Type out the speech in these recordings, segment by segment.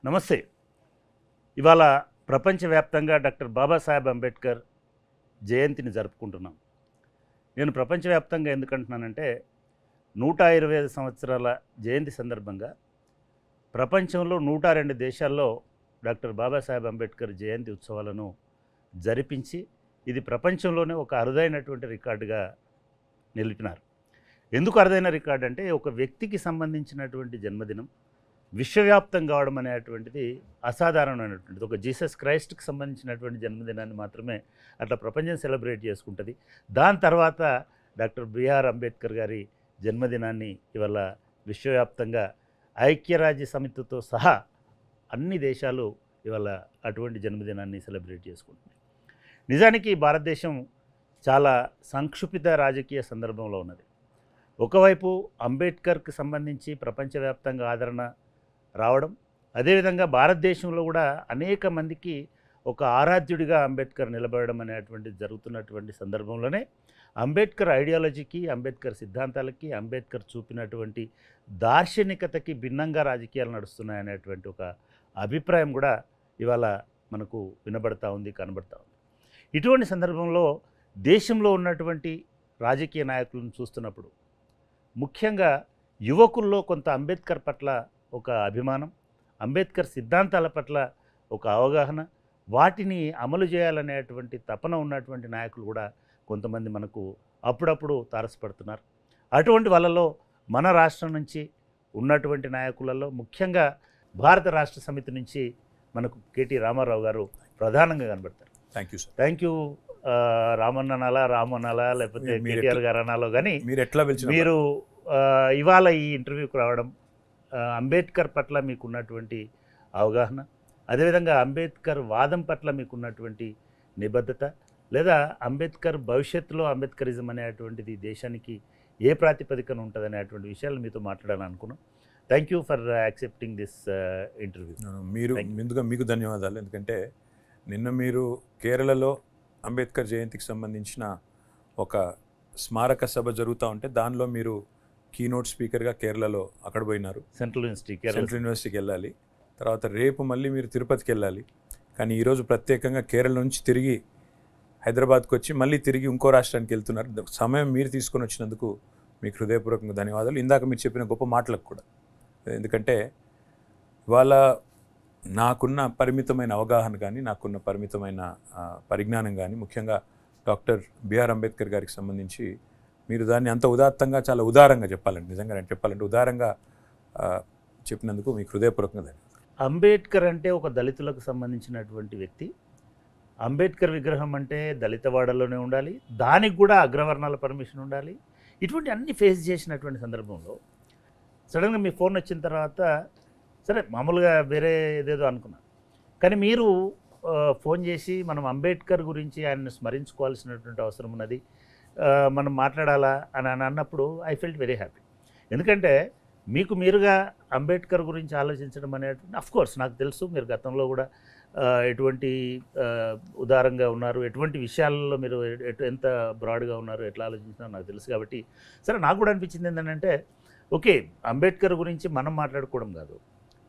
నమస్తే. ఇవాళ ప్రపంచవ్యాప్తంగా డాక్టర్ బాబాసాహెబ్ అంబేద్కర్ జయంతిని జరుపుకుంటున్నాం. నేను ప్రపంచవ్యాప్తంగా ఎందుకంటున్నానంటే 125 సంవత్సరాల జయంతి సందర్భంగా ప్రపంచంలో 102 దేశాల్లో డాక్టర్ బాబాసాహెబ్ అంబేద్కర్ జయంతి ఉత్సవాలను జరిపించి ఇది ప్రపంచంలోనే ఒక అరుదైనటువంటి రికార్డుగా నిలిపినారు. ఎందుకు అరుదైన రికార్డు అంటే ఒక వ్యక్తికి సంబంధించినటువంటి జన్మదినం విశ్వవ్యాప్తం కావడం అనేటువంటిది అసాధారణమైనటువంటిది. ఒక జీసస్ క్రైస్ట్కి సంబంధించినటువంటి జన్మదినాన్ని మాత్రమే అట్లా ప్రపంచం సెలబ్రేట్ చేసుకుంటుంది. దాని తర్వాత డాక్టర్ బిఆర్ అంబేద్కర్ గారి జన్మదినాన్ని ఇవాళ విశ్వవ్యాప్తంగా ఐక్యరాజ్య సమితితో సహా అన్ని దేశాలు ఇవాళ అటువంటి జన్మదినాన్ని సెలబ్రేట్ చేసుకుంటున్నాయి. నిజానికి భారతదేశం చాలా సంక్షుపిత రాజకీయ సందర్భంలో ఉన్నది. ఒకవైపు అంబేద్కర్కి సంబంధించి ప్రపంచవ్యాప్తంగా ఆదరణ రావడం, అదేవిధంగా భారతదేశంలో కూడా అనేక మందికి ఒక ఆరాధ్యుడిగా అంబేద్కర్ నిలబడడం అనేటువంటిది జరుగుతున్నటువంటి సందర్భంలోనే అంబేద్కర్ ఐడియాలజీకి, అంబేద్కర్ సిద్ధాంతాలకి, అంబేద్కర్ చూపినటువంటి దార్శనికతకి భిన్నంగా రాజకీయాలు నడుస్తున్నాయనేటువంటి ఒక అభిప్రాయం కూడా ఇవాళ మనకు వినబడతా ఉంది, కనబడతా ఉంది. ఇటువంటి సందర్భంలో దేశంలో ఉన్నటువంటి రాజకీయ నాయకులను చూస్తున్నప్పుడు ముఖ్యంగా యువకుల్లో కొంత అంబేద్కర్ పట్ల ఒక అభిమానం, అంబేద్కర్ సిద్ధాంతాల పట్ల ఒక అవగాహన, వాటిని అమలు చేయాలనేటువంటి తపన ఉన్నటువంటి నాయకులు కూడా కొంతమంది మనకు అప్పుడప్పుడు తారసపడుతున్నారు. అటువంటి వాళ్ళలో మన రాష్ట్రం నుంచి ఉన్నటువంటి నాయకులలో ముఖ్యంగా భారత రాష్ట్ర సమితి నుంచి మనకు కేటీ రామారావు గారు ప్రధానంగా కనబడతారు. Thank you sir. Thank you. Raman అనాలా, రామ్ అనాలా, లేకపోతే కేటీఆర్ గారు అనాలో కానీ మీరు ఇవాళ ఈ ఇంటర్వ్యూకి రావడం, అంబేద్కర్ పట్ల మీకున్నటువంటి అవగాహన, అదేవిధంగా అంబేద్కర్ వాదం పట్ల మీకున్నటువంటి నిబద్ధత, లేదా అంబేద్కర్ భవిష్యత్తులో అంబేద్కరిజం అనేటువంటిది దేశానికి ఏ ప్రాతిపదికన ఉంటుంది అనేటువంటి విషయాలు మీతో మాట్లాడాలనుకున్నాం. Thank you for accepting this interview. మీరు ముందుగా మీకు ధన్యవాదాలు. ఎందుకంటే నిన్న మీరు కేరళలో అంబేద్కర్ జయంతికి సంబంధించిన ఒక స్మారక సభ జరుగుతూ ఉంటే దానిలో మీరు కీనోట్ స్పీకర్గా కేరళలో అక్కడ పోయినారు. సెంట్రల్ యూనివర్సిటీకి వెళ్ళాలి. తర్వాత రేపు మళ్ళీ మీరు తిరుపతికి వెళ్ళాలి. కానీ ఈరోజు ప్రత్యేకంగా కేరళ నుంచి తిరిగి హైదరాబాద్కి వచ్చి మళ్ళీ తిరిగి ఇంకో రాష్ట్రానికి వెళ్తున్నారు. సమయం మీరు తీసుకొని వచ్చినందుకు మీకు హృదయపూర్వకంగా ధన్యవాదాలు. ఇందాక మీరు చెప్పిన గొప్ప మాటలకు కూడా. ఎందుకంటే ఇవాళ నాకున్న పరిమితమైన అవగాహన కానీ, నాకున్న పరిమితమైన పరిజ్ఞానం కానీ, ముఖ్యంగా డాక్టర్ బిఆర్ అంబేద్కర్ గారికి సంబంధించి మీరు దాన్ని అంత ఉదాత్తంగా, చాలా ఉదారంగా చెప్పాలండి. నిజంగా నేను చెప్పాలంటే ఉదారంగా చెప్పినందుకు మీకు హృదయపూర్వకంగా ధన్యవాదాలు. అంబేద్కర్ అంటే ఒక దళితులకు సంబంధించినటువంటి వ్యక్తి. అంబేద్కర్ విగ్రహం అంటే దళితవాడలోనే ఉండాలి, దానికి కూడా అగ్రవర్ణాల పర్మిషన్ ఉండాలి. ఇటువంటి అన్ని ఫేస్ చేసినటువంటి సందర్భంలో సడన్గా మీ ఫోన్ వచ్చిన తర్వాత సరే మామూలుగా వేరే ఏదేదో అనుకున్నాను, కానీ మీరు ఫోన్ చేసి మనం అంబేద్కర్ గురించి ఆయన్ని స్మరించుకోవాల్సినటువంటి అవసరం ఉన్నది, మనం మాట్లాడాలా అని అన్నప్పుడు ఐ ఫెల్ట్ వెరీ హ్యాపీ. ఎందుకంటే మీకు మీరుగా అంబేద్కర్ గురించి ఆలోచించడం అనేటువంటి, అఫ్కోర్స్ నాకు తెలుసు మీరు గతంలో కూడా ఎటువంటి ఉదారంగా ఉన్నారు, ఎటువంటి విషయాల్లో మీరు ఎంత బ్రాడ్గా ఉన్నారు, ఎట్లా ఆలోచించినారో నాకు తెలుసు. కాబట్టి సరే నాకు కూడా అనిపించింది ఏంటంటే ఓకే, అంబేద్కర్ గురించి మనం మాట్లాడుకోవడం కాదు,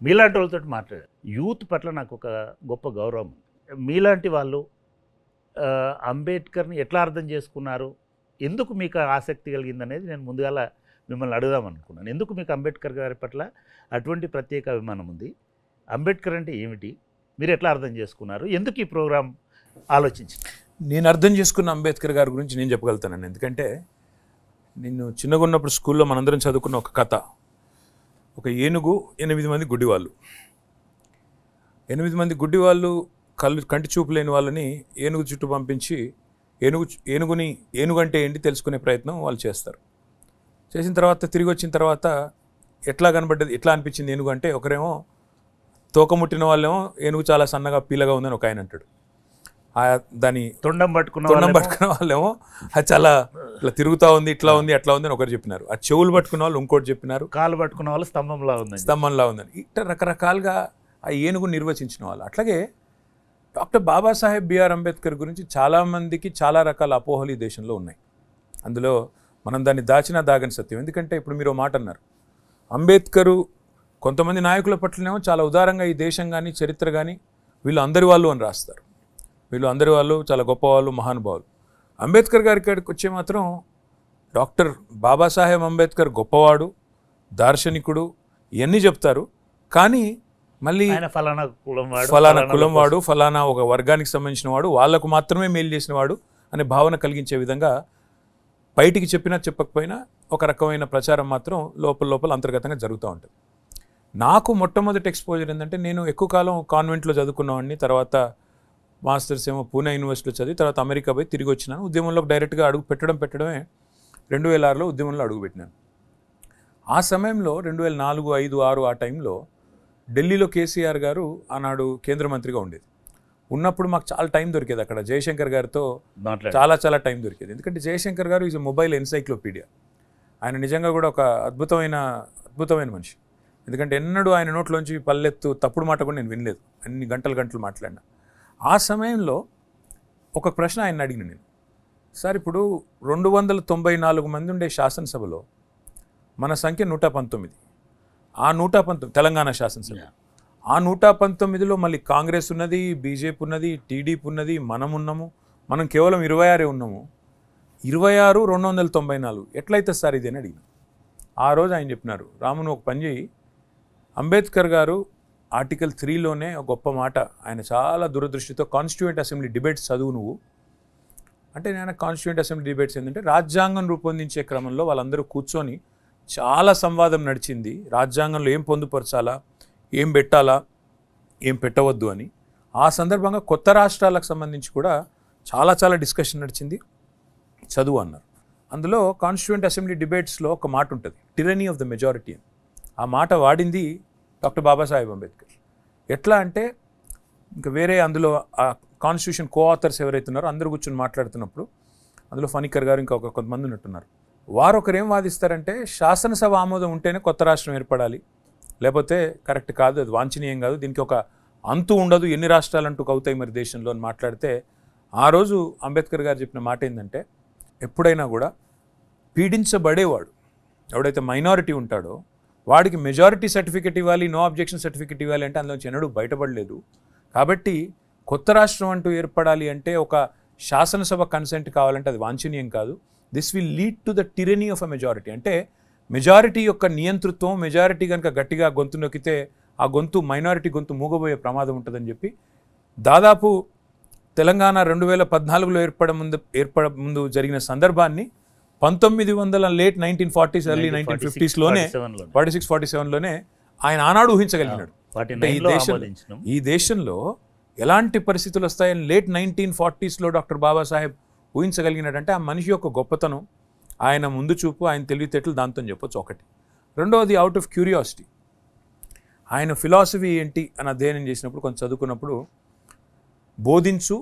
మీలాంటి వాళ్ళతో మాట్లాడారు. యూత్ పట్ల నాకు ఒక గొప్ప గౌరవం. మీలాంటి వాళ్ళు అంబేద్కర్ని ఎట్లా అర్థం చేసుకున్నారు, ఎందుకు మీకు ఆసక్తి కలిగిందనేది నేను ముందుగాల మిమ్మల్ని అడుగుదాం అనుకున్నాను. ఎందుకు మీకు అంబేద్కర్ గారి పట్ల అటువంటి ప్రత్యేక అభిమానం ఉంది, అంబేద్కర్ అంటే ఏమిటి, మీరు ఎట్లా అర్థం చేసుకున్నారు, ఎందుకు ఈ ప్రోగ్రాం ఆలోచించారు? నేను అర్థం చేసుకున్న అంబేద్కర్ గారి గురించి నేను చెప్పగలుగుతానండి. ఎందుకంటే నేను చిన్నగా ఉన్నప్పుడు స్కూల్లో మనందరం చదువుకున్న ఒక కథ. ఒక ఏనుగు, 8 మంది గుడ్డివాళ్ళు. 8 మంది గుడ్డివాళ్ళు కంటి చూపు లేని వాళ్ళని ఏనుగు చుట్టూ పంపించి ఏనుగు అంటే ఏంటి తెలుసుకునే ప్రయత్నం వాళ్ళు చేస్తారు. చేసిన తర్వాత తిరిగి వచ్చిన తర్వాత ఎట్లా కనబడ్డది, ఎట్లా అనిపించింది ఏనుగు అంటే, ఒకరేమో తోక ముట్టిన వాళ్ళేమో ఏనుగు చాలా సన్నగా పీలగా ఉందని ఒక ఆయన అంటాడు. దాని తొండం పట్టుకున్న వాళ్ళేమో అది చాలా ఇట్లా తిరుగుతూ ఉంది, ఇట్లా ఉంది, అట్లా ఉంది అని ఒకరు చెప్పినారు. ఆ చెవులు పట్టుకున్న వాళ్ళు ఇంకోటి చెప్పినారు, కాలు పట్టుకున్న వాళ్ళు స్తంభంలా ఉందని. ఇట్లా రకరకాలుగా ఆ ఏనుగు నిర్వచించిన వాళ్ళు. అట్లాగే డాక్టర్ బాబాసాహెబ్ బిఆర్ అంబేద్కర్ గురించి చాలామందికి చాలా రకాల అపోహలు ఈ దేశంలో ఉన్నాయి. అందులో మనం దాన్ని దాచినా దాగని సత్యం. ఎందుకంటే ఇప్పుడు మీరు మాట అన్నారు, అంబేద్కరు కొంతమంది నాయకుల పట్లనేమో చాలా ఉదారంగా ఈ దేశం కానీ చరిత్ర కానీ వీళ్ళు అందరి వాళ్ళు అని రాస్తారు. వీళ్ళు అందరి వాళ్ళు చాలా గొప్పవాళ్ళు, మహానుభావులు. అంబేద్కర్ గారి కాడికి వచ్చే మాత్రం డాక్టర్ బాబాసాహెబ్ అంబేద్కర్ గొప్పవాడు, దార్శనికుడు ఇవన్నీ చెప్తారు. కానీ మళ్ళీ ఫలానా కులం వాడు, ఫలానా ఒక వర్గానికి సంబంధించిన వాడు, వాళ్లకు మాత్రమే మేలు చేసిన వాడు అనే భావన కలిగించే విధంగా బయటికి చెప్పినా చెప్పకపోయినా ఒక రకమైన ప్రచారం మాత్రం లోపల అంతర్గతంగా జరుగుతూ ఉంటుంది. నాకు మొట్టమొదటి ఎక్స్పోజర్ ఏంటంటే, నేను ఎక్కువ కాలం కాన్వెంట్లో చదువుకున్నవాడిని. తర్వాత మాస్టర్స్ ఏమో పూణే యూనివర్సిటీలో చదివి తర్వాత అమెరికా పోయి తిరిగి వచ్చినాను. ఉద్యమంలోకి డైరెక్ట్గా అడుగు పెట్టడమే 2006లో ఉద్యమంలో అడుగుపెట్టినాను. ఆ సమయంలో 2004, 5, 6 ఆ టైంలో ఢిల్లీలో కేసీఆర్ గారు ఆనాడు కేంద్ర మంత్రిగా ఉండేది. ఉన్నప్పుడు మాకు చాలా టైం దొరికేది అక్కడ జయశంకర్ గారితో చాలా టైం దొరికేది. ఎందుకంటే జయశంకర్ గారు ఈజ్ మొబైల్ ఎన్సైక్లోపీడియా. ఆయన నిజంగా కూడా ఒక అద్భుతమైన మనిషి. ఎందుకంటే ఎన్నడూ ఆయన నోట్లోంచి పల్లెత్తు తప్పుడు మాట కూడా నేను వినలేదు. అన్ని గంటలు మాట్లాడినా. ఆ సమయంలో ఒక ప్రశ్న ఆయన అడిగిన నేను, సార్ ఇప్పుడు 294 మంది ఉండే శాసనసభలో మన సంఖ్య 119. ఆ 119 తెలంగాణ శాసనసభ. ఆ 119లో మళ్ళీ కాంగ్రెస్ ఉన్నది, బీజేపీ ఉన్నది, టీడీపీ ఉన్నది, మనం కేవలం 26 ఉన్నాము. 26, 294 ఎట్లయితే సార్ ఇది అని అడిగిన. ఆ రోజు ఆయన చెప్పినారు, రామును ఒక పని చేయి, అంబేద్కర్ గారు ఆర్టికల్ 3లోనే ఒక గొప్ప మాట, ఆయన చాలా దురదృష్టితో కాన్స్టిట్యూయెంట్ అసెంబ్లీ డిబేట్స్ చదువు నువ్వు అంటే. నేను కాన్స్టిట్యూయెంట్ అసెంబ్లీ డిబేట్స్ ఏంటంటే రాజ్యాంగం రూపొందించే క్రమంలో వాళ్ళందరూ కూర్చొని చాలా సంవాదం నడిచింది. రాజ్యాంగంలో ఏం పొందుపరచాలా, ఏం పెట్టాలా, ఏం పెట్టవద్దు అని. ఆ సందర్భంగా కొత్త రాష్ట్రాలకు సంబంధించి కూడా చాలా డిస్కషన్ నడిచింది. చదువు అన్నారు. అందులో కాన్స్టిట్యూయెంట్ అసెంబ్లీ డిబేట్స్లో ఒక మాట ఉంటుంది, టిరనీ ఆఫ్ ద మెజారిటీ అని. ఆ మాట వాడింది డాక్టర్ బాబాసాహెబ్ అంబేద్కర్. ఎట్లా అంటే, ఇంకా వేరే అందులో ఆ కాన్స్టిట్యూషన్ కోఆథర్స్ ఎవరైతే ఉన్నారో అందరూ కూర్చొని మాట్లాడుతున్నప్పుడు అందులో ఫణికర్ గారు ఇంకా కొంతమంది ఉన్నట్టున్నారు. వారు ఒకరేం వాదిస్తారంటే, శాసనసభ ఆమోదం ఉంటేనే కొత్త రాష్ట్రం ఏర్పడాలి, లేకపోతే కరెక్ట్ కాదు, అది వాంఛనీయం కాదు, దీనికి ఒక అంతు ఉండదు, ఎన్ని రాష్ట్రాలంటూ అవుతాయి మరి దేశంలో అని మాట్లాడితే, ఆ రోజు అంబేద్కర్ గారు చెప్పిన మాట ఏంటంటే, ఎప్పుడైనా కూడా పీడించబడేవాడు ఎవడైతే మైనారిటీ ఉంటాడో వాడికి మెజారిటీ సర్టిఫికెట్ ఇవ్వాలి, నో అబ్జెక్షన్ సర్టిఫికెట్ ఇవ్వాలి అంటే అందులోంచి ఎన్నడూ బయటపడలేదు. కాబట్టి కొత్త రాష్ట్రం అంటూ ఏర్పడాలి అంటే ఒక శాసనసభ కన్సెంట్ కావాలంటే అది వాంఛనీయం కాదు. This will lead to the tyranny of a majority. అంటే మెజారిటీ యొక్క నియంతృత్వం, మెజారిటీ కనుక గట్టిగా గొంతు నొక్కితే ఆ గొంతు మైనారిటీ గొంతు మూగబోయే ప్రమాదం ఉంటుందని చెప్పి, దాదాపు తెలంగాణ 2014లో ఏర్పడ ముందు జరిగిన సందర్భాన్ని 1900 లేట్ 1940s ఎర్లీ 1950sలోనే 46-47లోనే ఆయన ఆనాడు ఊహించగలిగినాడు. ఈ దేశంలో ఎలాంటి పరిస్థితులు వస్తాయని లేట్ 1940sలో డాక్టర్ బాబాసాహెబ్ ఊహించగలిగినాడంటే ఆ మనిషి యొక్క గొప్పతనం, ఆయన ముందు చూపు, ఆయన తెలివితేటలు దాంతో చెప్పొచ్చు ఒకటి. రెండవది అవుట్ ఆఫ్ క్యూరియాసిటీ. ఆయన ఫిలాసఫీ ఏంటి అని అధ్యయనం చేసినప్పుడు, కొంచెం చదువుకున్నప్పుడు, బోధించు,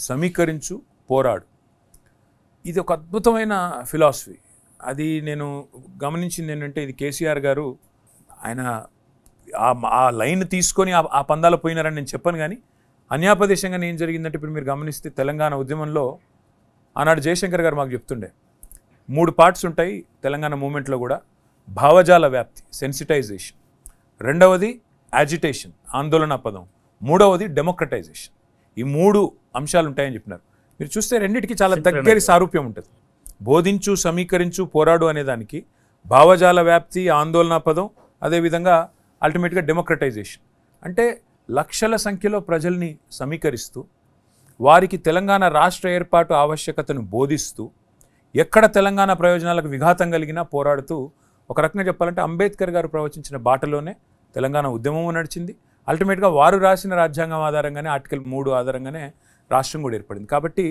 సమీకరించు, పోరాడు. ఇది ఒక అద్భుతమైన ఫిలాసఫీ. అది నేను గమనించింది ఏంటంటే, ఇది కేసీఆర్ గారు ఆయన ఆ లైన్ తీసుకొని ఆ పందాలు పోయినారని నేను చెప్పను. కానీ అన్యాపదేశంగా ఏం జరిగిందంటే, ఇప్పుడు మీరు గమనిస్తే తెలంగాణ ఉద్యమంలో ఆనాడు జయశంకర్ గారు మాకు చెప్తుండే 3 పార్ట్స్ ఉంటాయి తెలంగాణ మూమెంట్లో కూడా. భావజాల వ్యాప్తి, సెన్సిటైజేషన్. రెండవది యాజిటేషన్, ఆందోళన పదం. మూడవది డెమోక్రటైజేషన్. ఈ 3 అంశాలు ఉంటాయని చెప్పినారు. మీరు చూస్తే రెండింటికి చాలా దగ్గర సారూప్యం ఉంటుంది. బోధించు, సమీకరించు, పోరాడు అనేదానికి భావజాల వ్యాప్తి, ఆందోళన పదం, అదేవిధంగా అల్టిమేట్గా డెమోక్రటైజేషన్. అంటే లక్షల సంఖ్యలో ప్రజల్ని సమీకరిస్తూ వారికి తెలంగాణ రాష్ట్ర ఏర్పాటు ఆవశ్యకతను బోధిస్తూ, ఎక్కడ తెలంగాణ ప్రయోజనాలకు విఘాతం కలిగినా పోరాడుతూ, ఒక రకంగా చెప్పాలంటే అంబేద్కర్ గారు ప్రవచించిన బాటలోనే తెలంగాణ ఉద్యమము నడిచింది. అల్టిమేట్గా వారు రాసిన రాజ్యాంగం ఆధారంగానే, ఆర్టికల్ 3 ఆధారంగానే రాష్ట్రం కూడా ఏర్పడింది. కాబట్టి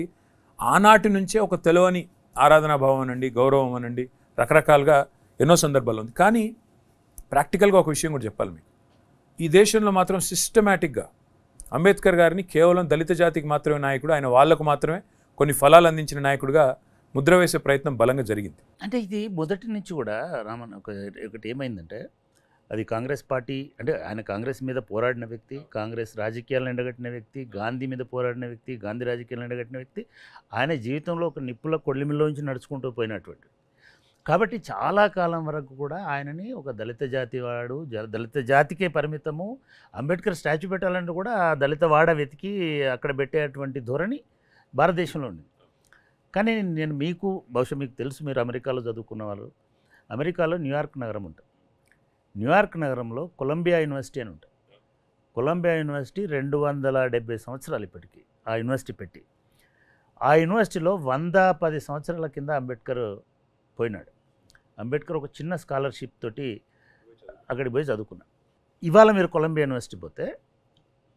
ఆనాటి నుంచే ఒక తెలవని ఆరాధనా భావం అనండి, గౌరవం అనండి, రకరకాలుగా ఎన్నో సందర్భాలు ఉంది. కానీ ప్రాక్టికల్గా ఒక విషయం కూడా చెప్పాలి మీకు. ఈ దేశంలో మాత్రం సిస్టమేటిక్గా అంబేద్కర్ గారిని కేవలం దళిత జాతికి మాత్రమే నాయకుడు, ఆయన వాళ్లకు మాత్రమే కొన్ని ఫలాలు అందించిన నాయకుడిగా ముద్ర వేసే ప్రయత్నం బలంగా జరిగింది. అంటే ఇది మొదటి నుంచి కూడా రామన్ ఒకటి ఏమైందంటే, అది కాంగ్రెస్ పార్టీ అంటే ఆయన కాంగ్రెస్ మీద పోరాడిన వ్యక్తి, కాంగ్రెస్ రాజకీయాలను ఎండగట్టిన వ్యక్తి, గాంధీ మీద పోరాడిన వ్యక్తి, గాంధీ రాజకీయాలను ఎండగట్టిన వ్యక్తి, ఆయన జీవితంలో ఒక నిప్పుల కొళ్ళిమిలోంచి నడుచుకుంటూ పోయినటువంటి. కాబట్టి చాలా కాలం వరకు కూడా ఆయనని ఒక దళిత జాతి వాడు, దళిత జాతికే పరిమితము, అంబేద్కర్ స్టాచ్యూ పెట్టాలంటే కూడా ఆ దళిత వాడ వెతికి అక్కడ పెట్టేటువంటి ధోరణి భారతదేశంలో ఉంది. కానీ నేను బహుశా మీకు తెలుసు, మీరు అమెరికాలో చదువుకున్న వాళ్ళు, అమెరికాలో న్యూయార్క్ నగరం ఉంటుంది. న్యూయార్క్ నగరంలో కొలంబియా యూనివర్సిటీ అని ఉంటుంది. కొలంబియా యూనివర్సిటీ 270 సంవత్సరాలు ఇప్పటికీ ఆ యూనివర్సిటీ పెట్టి. ఆ యూనివర్సిటీలో 110 సంవత్సరాల కింద అంబేద్కర్ పోయినాడు. అంబేద్కర్ ఒక చిన్న స్కాలర్షిప్ తోటి అక్కడికి పోయి చదువుకున్నాడు. ఇవాళ మీరు కొలంబియా యూనివర్సిటీ పోతే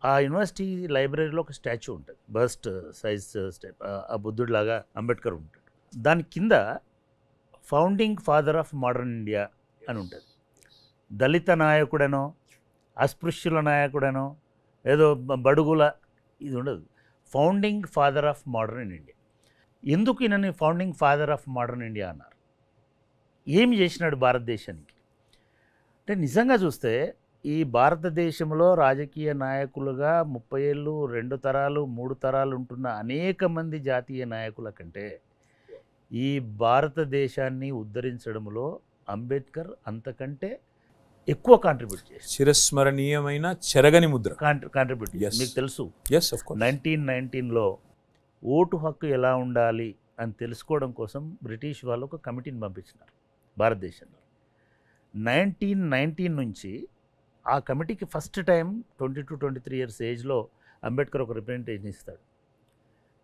ఆ యూనివర్సిటీ లైబ్రరీలో ఒక స్టాచ్యూ ఉంటుంది, బస్ట్ సైజ్ ఆ బుద్ధుడిలాగా అంబేద్కర్ ఉంటాడు. దాని కింద founding father of modern India అని ఉంటుంది. దళిత నాయకుడనో, అస్పృశ్యుల నాయకుడనో, ఏదో బడుగుల ఇది ఉండదు. Founding father of modern India. ఎందుకు ఈయనని founding father of modern India అన్నారు? ఏమి చేసినాడు భారతదేశానికి అంటే, నిజంగా చూస్తే ఈ భారతదేశంలో రాజకీయ నాయకులుగా 30 ఏళ్ళు, 2 తరాలు, 3 తరాలు ఉంటున్న అనేక మంది జాతీయ నాయకుల కంటే ఈ భారతదేశాన్ని ఉద్ధరించడంలో అంబేద్కర్ అంతకంటే ఎక్కువ కాంట్రిబ్యూట్ చేశారు. చిరస్మరణీయమైన చెరగని ముద్ర కాంట్రిబ్యూట్. మీకు తెలుసు, 1919లో ఓటు హక్కు ఎలా ఉండాలి అని తెలుసుకోవడం కోసం బ్రిటిష్ వాళ్ళు ఒక కమిటీని పంపించినారు భారతదేశానికి. 1919 నుంచి ఆ కమిటీకి ఫస్ట్ టైం 22-23 ఇయర్స్ ఏజ్లో అంబేద్కర్ ఒక రిప్రజెంటేషన్ ఇస్తాడు.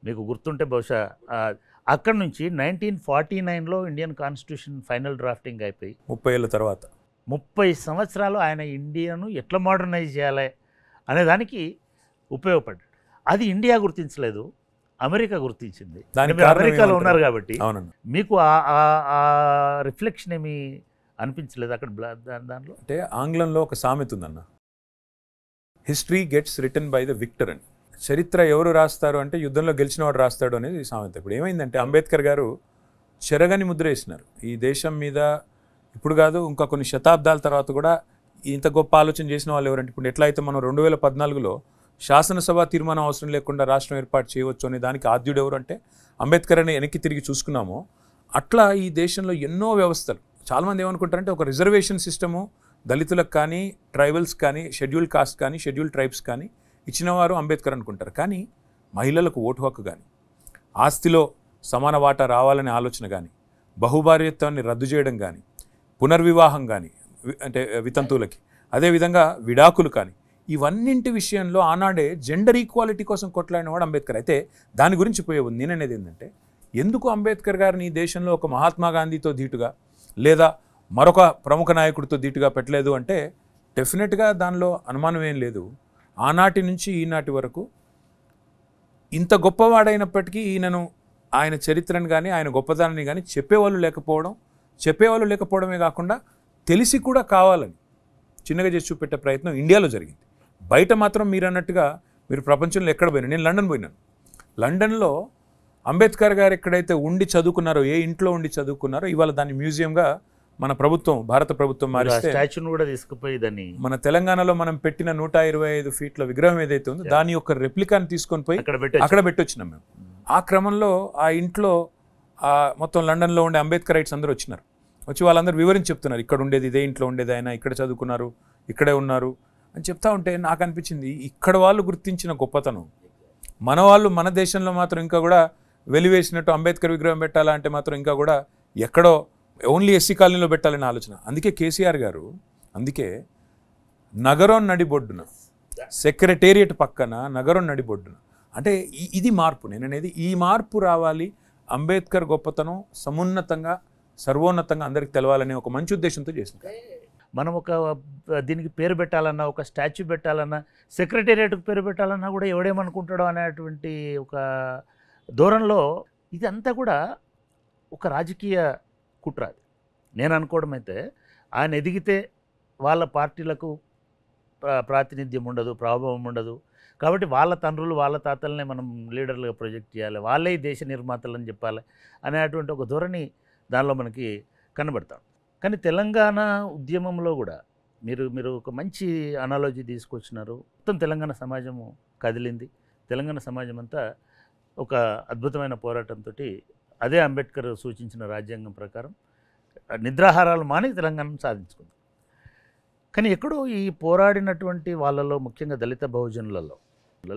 మీకు గుర్తుంటే బహుశా అక్కడి నుంచి 1949లో ఇండియన్ కాన్స్టిట్యూషన్ ఫైనల్ డ్రాఫ్టింగ్ అయిపోయి 30 ఏళ్ళ తర్వాత 30 సంవత్సరాలు ఆయన ఇండియాను ఎట్లా మోడర్నైజ్ చేయాలి అనే దానికి ఉపయోగపడ్డాడు. అది ఇండియా గుర్తించలేదు, అమెరికా గుర్తించింది. అమెరికాలో ఉన్నారు కాబట్టి మీకు ఆ రిఫ్లెక్షన్ ఏమి అనిపించలేదు అక్కడ దాంట్లో? అంటే ఆంగ్లంలో ఒక సామెత ఉందన్న, history gets written by the victor అని. చరిత్ర ఎవరు రాస్తారు అంటే యుద్ధంలో గెలిచిన వాడు రాస్తాడు అనేది సామెత. ఇప్పుడు ఏమైందంటే అంబేద్కర్ గారు చెరగని ముద్ర వేసినారు ఈ దేశం మీద. ఇప్పుడు కాదు, ఇంకా కొన్ని శతాబ్దాల తర్వాత కూడా ఇంత గొప్ప ఆలోచన చేసిన వాళ్ళు ఎవరంటే, ఇప్పుడు ఎట్లా అయితే మనం 2014లో శాసనసభ తీర్మానం అవసరం లేకుండా రాష్ట్రం ఏర్పాటు చేయవచ్చు అనే దానికి ఆద్యుడు ఎవరు అంటే అంబేద్కర్ అని వెనక్కి తిరిగి చూసుకున్నామో, అట్లా ఈ దేశంలో ఎన్నో వ్యవస్థలు. చాలామంది ఏమనుకుంటారంటే ఒక రిజర్వేషన్ సిస్టము దళితులకు కానీ, ట్రైబల్స్ కానీ, షెడ్యూల్ కాస్ట్ కానీ, షెడ్యూల్ ట్రైబ్స్ కానీ ఇచ్చినవారు అంబేద్కర్ అనుకుంటారు. కానీ మహిళలకు ఓటు హక్కు కానీ, ఆస్తిలో సమాన వాటా రావాలనే ఆలోచన కానీ, బహుభార్యత్వాన్ని రద్దు చేయడం కానీ, పునర్వివాహం కానీ అంటే వితంతువులకి, అదేవిధంగా విడాకులు కానీ, ఇవన్నింటి విషయంలో ఆనాడే జెండర్ ఈక్వాలిటీ కోసం కొట్లాడినవాడు అంబేద్కర్. అయితే దాని గురించి పోయే ఉంది. నేననేది ఏంటంటే, ఎందుకు అంబేద్కర్ గారిని ఈ దేశంలో ఒక మహాత్మా గాంధీతో ధీటుగా లేదా మరొక ప్రముఖ నాయకుడితో ధీటుగా పెట్టలేదు అంటే, డెఫినెట్గా దానిలో అనుమానం ఏం లేదు. ఆనాటి నుంచి ఈనాటి వరకు ఇంత గొప్పవాడైనప్పటికీ ఈయనను, ఆయన చరిత్రను కానీ, ఆయన గొప్పతనాన్ని కానీ చెప్పేవాళ్ళు లేకపోవడమే కాకుండా తెలిసి కూడా కావాలని చిన్నగా చేసి చూపెట్టే ప్రయత్నం ఇండియాలో జరిగింది. బయట మాత్రం మీరు అన్నట్టుగా మీరు ప్రపంచంలో ఎక్కడ పోయినా, నేను లండన్ పోయినాను. లండన్లో అంబేద్కర్ గారు ఎక్కడైతే ఉండి చదువుకున్నారో, ఏ ఇంట్లో ఉండి చదువుకున్నారో, ఇవాళ దాన్ని మ్యూజియంగా మన ప్రభుత్వం, భారత ప్రభుత్వం మారిస్తే స్టాచ్యూని కూడా తీసుకుపోయి దాన్ని మన తెలంగాణలో మనం పెట్టిన 125 ఫీట్ల విగ్రహం ఏదైతే ఉందో దాని యొక్క రెప్లికాని తీసుకొని పోయి అక్కడ పెట్టొచ్చినాం మేము. ఆ క్రమంలో ఆ ఇంట్లో మొత్తం లండన్లో ఉండే అంబేద్కర్ రైట్స్ అందరూ వచ్చినారు. వచ్చి వాళ్ళందరూ వివరించి చెప్తున్నారు, ఇక్కడ ఉండేది ఇదే ఇంట్లో ఉండేది, ఆయన ఇక్కడ చదువుకున్నారు, ఇక్కడే ఉన్నారు అని చెప్తా ఉంటే నాకు అనిపించింది, ఇక్కడ వాళ్ళు గుర్తించిన గొప్పతనం మన వాళ్ళు మన దేశంలో మాత్రం ఇంకా కూడా వెలివేసినట్టు అంబేద్కర్ విగ్రహం పెట్టాలా అంటే మాత్రం ఇంకా కూడా ఎక్కడో ఓన్లీ ఎస్సీ కాలనీలో పెట్టాలనే ఆలోచన. అందుకే కేసీఆర్ గారు నగరం నడిబొడ్డున, సెక్రటేరియట్ పక్కన నగరం నడిబొడ్డున, అంటే ఇది మార్పు. నేననేది ఈ మార్పు రావాలి, అంబేద్కర్ గొప్పతనం సమున్నతంగా సర్వోన్నతంగా అందరికి తెలవాలనే ఒక మంచి ఉద్దేశంతో చేసింది. మనం ఒక దీనికి పేరు పెట్టాలన్నా, ఒక స్టాచ్యూ పెట్టాలన్నా, సెక్రటేరియట్కి పేరు పెట్టాలన్నా కూడా ఎవడేమనుకుంటాడో అనేటువంటి ఒక ధోరణిలో ఇదంతా కూడా ఒక రాజకీయ కుట్ర. నేను అనుకోవడం అయితే, ఆయన ఎదిగితే వాళ్ళ పార్టీలకు ప్రాతినిధ్యం ఉండదు, ప్రభావం ఉండదు, కాబట్టి వాళ్ళ తండ్రులు వాళ్ళ తాతలనే మనం లీడర్లుగా ప్రొజెక్ట్ చేయాలి, వాళ్ళే దేశ నిర్మాతలని చెప్పాలి అనేటువంటి ఒక ధోరణి దానిలో మనకి కనబడతాం. కానీ తెలంగాణ ఉద్యమంలో కూడా మీరు ఒక మంచి అనాలజీ తీసుకొచ్చినారు. మొత్తం తెలంగాణ సమాజము కదిలింది. తెలంగాణ సమాజం అంతా ఒక అద్భుతమైన పోరాటంతో అదే అంబేద్కర్ సూచించిన రాజ్యాంగం ప్రకారం నిద్రాహారాలు మాని తెలంగాణను సాధించుకుంది. కానీ ఎక్కడో ఈ పోరాడినటువంటి వాళ్ళలో, ముఖ్యంగా దళిత బహుజనులలో,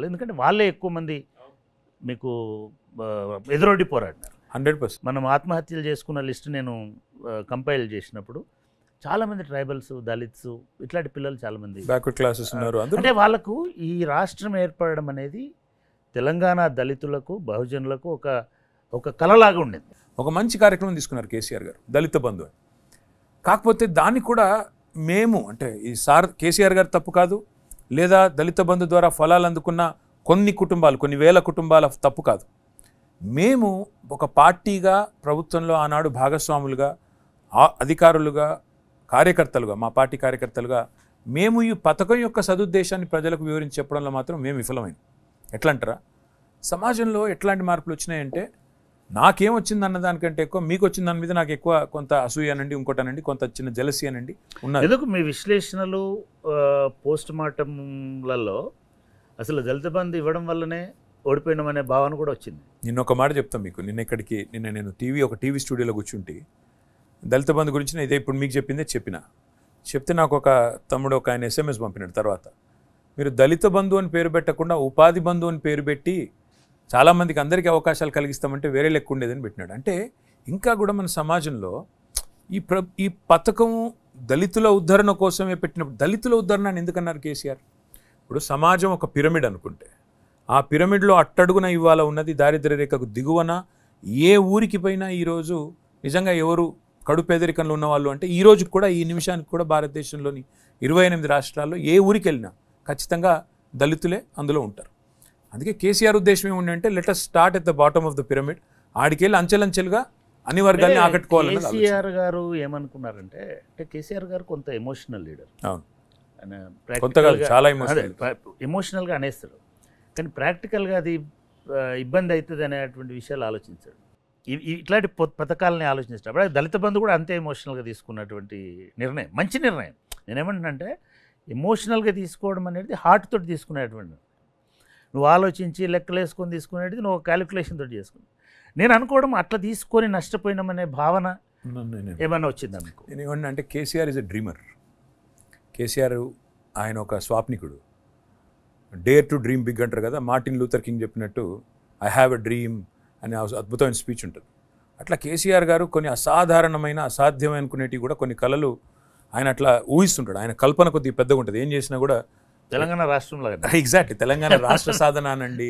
ఎందుకంటే వాళ్ళే ఎక్కువ మంది మీకు ఎదురొడ్డి పోరాడినారు. 100%. మనం ఆత్మహత్యలు చేసుకున్న లిస్ట్ నేను కంపైల్ చేసినప్పుడు చాలామంది ట్రైబల్స్, దళిత్స్, ఇట్లాంటి పిల్లలు చాలామంది బ్యాక్వర్డ్ క్లాసెస్ ఉన్నారు. అంటే వాళ్ళకు ఈ రాష్ట్రం ఏర్పడడం అనేది తెలంగాణ దళితులకు, బహుజనులకు ఒక కలలాగా ఉండేది. ఒక మంచి కార్యక్రమం తీసుకున్నారు కేసీఆర్ గారు, దళిత బంధు అని. కాకపోతే దాన్ని కూడా మేము అంటే ఈ కేసీఆర్ గారు తప్పు కాదు, లేదా దళిత బంధు ద్వారా ఫలాలు అందుకున్న కొన్ని కుటుంబాలు, కొన్ని వేల కుటుంబాల తప్పు కాదు. మేము ఒక పార్టీగా ప్రభుత్వంలో ఆనాడు భాగస్వాములుగా, అధికారులుగా, కార్యకర్తలుగా, మా పార్టీ కార్యకర్తలుగా మేము ఈ పథకం యొక్క సదుద్దేశాన్ని ప్రజలకు వివరించి చెప్పడంలో మాత్రం మేము విఫలమైంది. ఎట్లా అంటారా, సమాజంలో ఎట్లాంటి మార్పులు వచ్చినాయంటే నాకేం వచ్చింది అన్న దానికంటే ఎక్కువ మీకు వచ్చిన దాని మీద నాకు ఎక్కువ కొంత అసూయ అనండి, ఇంకోటనండి, కొంత చిన్న జలసీ అనండి ఉన్నది. ఎందుకు మీ విశ్లేషణలు పోస్ట్ మార్టంలలో అసలు దళిత బంధు ఇవ్వడం వల్లనే ఓడిపోయినామనే భావన కూడా వచ్చింది. నిన్న ఒక మాట చెప్తాను మీకు. నిన్న నేను ఒక టీవీ స్టూడియోలో కూర్చుంటే దళిత బంధు గురించి ఇదే ఇప్పుడు మీకు చెప్తే నాకు ఒక తమ్ముడు ఆయన SMS పంపినాడు. తర్వాత మీరు దళిత బంధు అని పేరు పెట్టకుండా ఉపాధి బంధు అని పేరు పెట్టి చాలామందికి అందరికీ అవకాశాలు కలిగిస్తామంటే వేరే లెక్క ఉండేదని పెట్టినాడు. అంటే ఇంకా కూడా మన సమాజంలో ఈ పథకం దళితుల ఉద్ధరణ కోసమే పెట్టినప్పుడు దళితుల ఉద్ధరణ అని ఎందుకన్నారు కేసీఆర్? ఇప్పుడు సమాజం ఒక పిరమిడ్ అనుకుంటే ఆ పిరమిడ్లో అట్టడుగున ఇవాళ ఉన్నది దారిద్ర్య రేఖకు దిగువన ఏ ఊరికి పోయినా ఈరోజు నిజంగా ఎవరు కడు పేదరికంలో ఉన్నవాళ్ళు అంటే ఈ రోజు కూడా, ఈ నిమిషానికి కూడా భారతదేశంలోని 28 రాష్ట్రాల్లో ఏ ఊరికి వెళ్ళినా ఖచ్చితంగా దళితులే అందులో ఉంటారు. అందుకే కేసీఆర్ ఉద్దేశం ఏముందంటే let us start at the bottom of the pyramid, ఆడికెళ్ళి అంచెలంచెలుగా అన్ని వర్గాల్ని ఆకట్టుకోవాలని. కేసీఆర్ గారు ఏమనుకున్నారంటే, కేసీఆర్ గారు కొంత ఎమోషనల్ లీడర్. అవును, కొంతగా చాలా ఎమోషనల్గా అనేస్తాడు, కానీ ప్రాక్టికల్గా అది ఇబ్బంది అవుతుంది అనేటువంటి విషయాలు ఆలోచించాడు. ఇట్లాంటి పథకాలని ఆలోచించేటప్పుడు దళిత బంధు కూడా అంతే ఎమోషనల్గా తీసుకున్నటువంటి నిర్ణయం, మంచి నిర్ణయం. నేనేమంటానంటే ఎమోషనల్గా తీసుకోవడం అనేది హార్ట్ తోటి తీసుకునేటువంటి, నువ్వు ఆలోచించి లెక్కలు వేసుకొని తీసుకునేది నువ్వు క్యాలిక్యులేషన్ తోటి చేసుకుని. నేను అనుకోవడం అట్లా తీసుకొని నష్టపోయినామనే భావన ఏమన్నా వచ్చింది అనుకో. నేను ఏమన్నా అంటే KCR is a dreamer. KCR ఆయన ఒక స్వాప్నికుడు. డేర్ టు డ్రీమ్ బిగ్ అంటారు కదా, మార్టిన్ లూథర్ కింగ్ చెప్పినట్టు ఐ హ్యావ్ ఎ డ్రీమ్ అనే అద్భుతమైన స్పీచ్ ఉంటుంది. అట్లా కేసీఆర్ గారు కొన్ని అసాధారణమైన, అసాధ్యమైన అనుకునేటివి కూడా కొన్ని కళలు ఆయన అట్లా ఊహిస్తుంటాడు. ఆయన కల్పన కొద్దిగా పెద్దగా ఉంటుంది. ఏం చేసినా కూడా తెలంగాణ రాష్ట్రంలో ఎగ్జాక్ట్లీ తెలంగాణ రాష్ట్ర సాధన అనండి,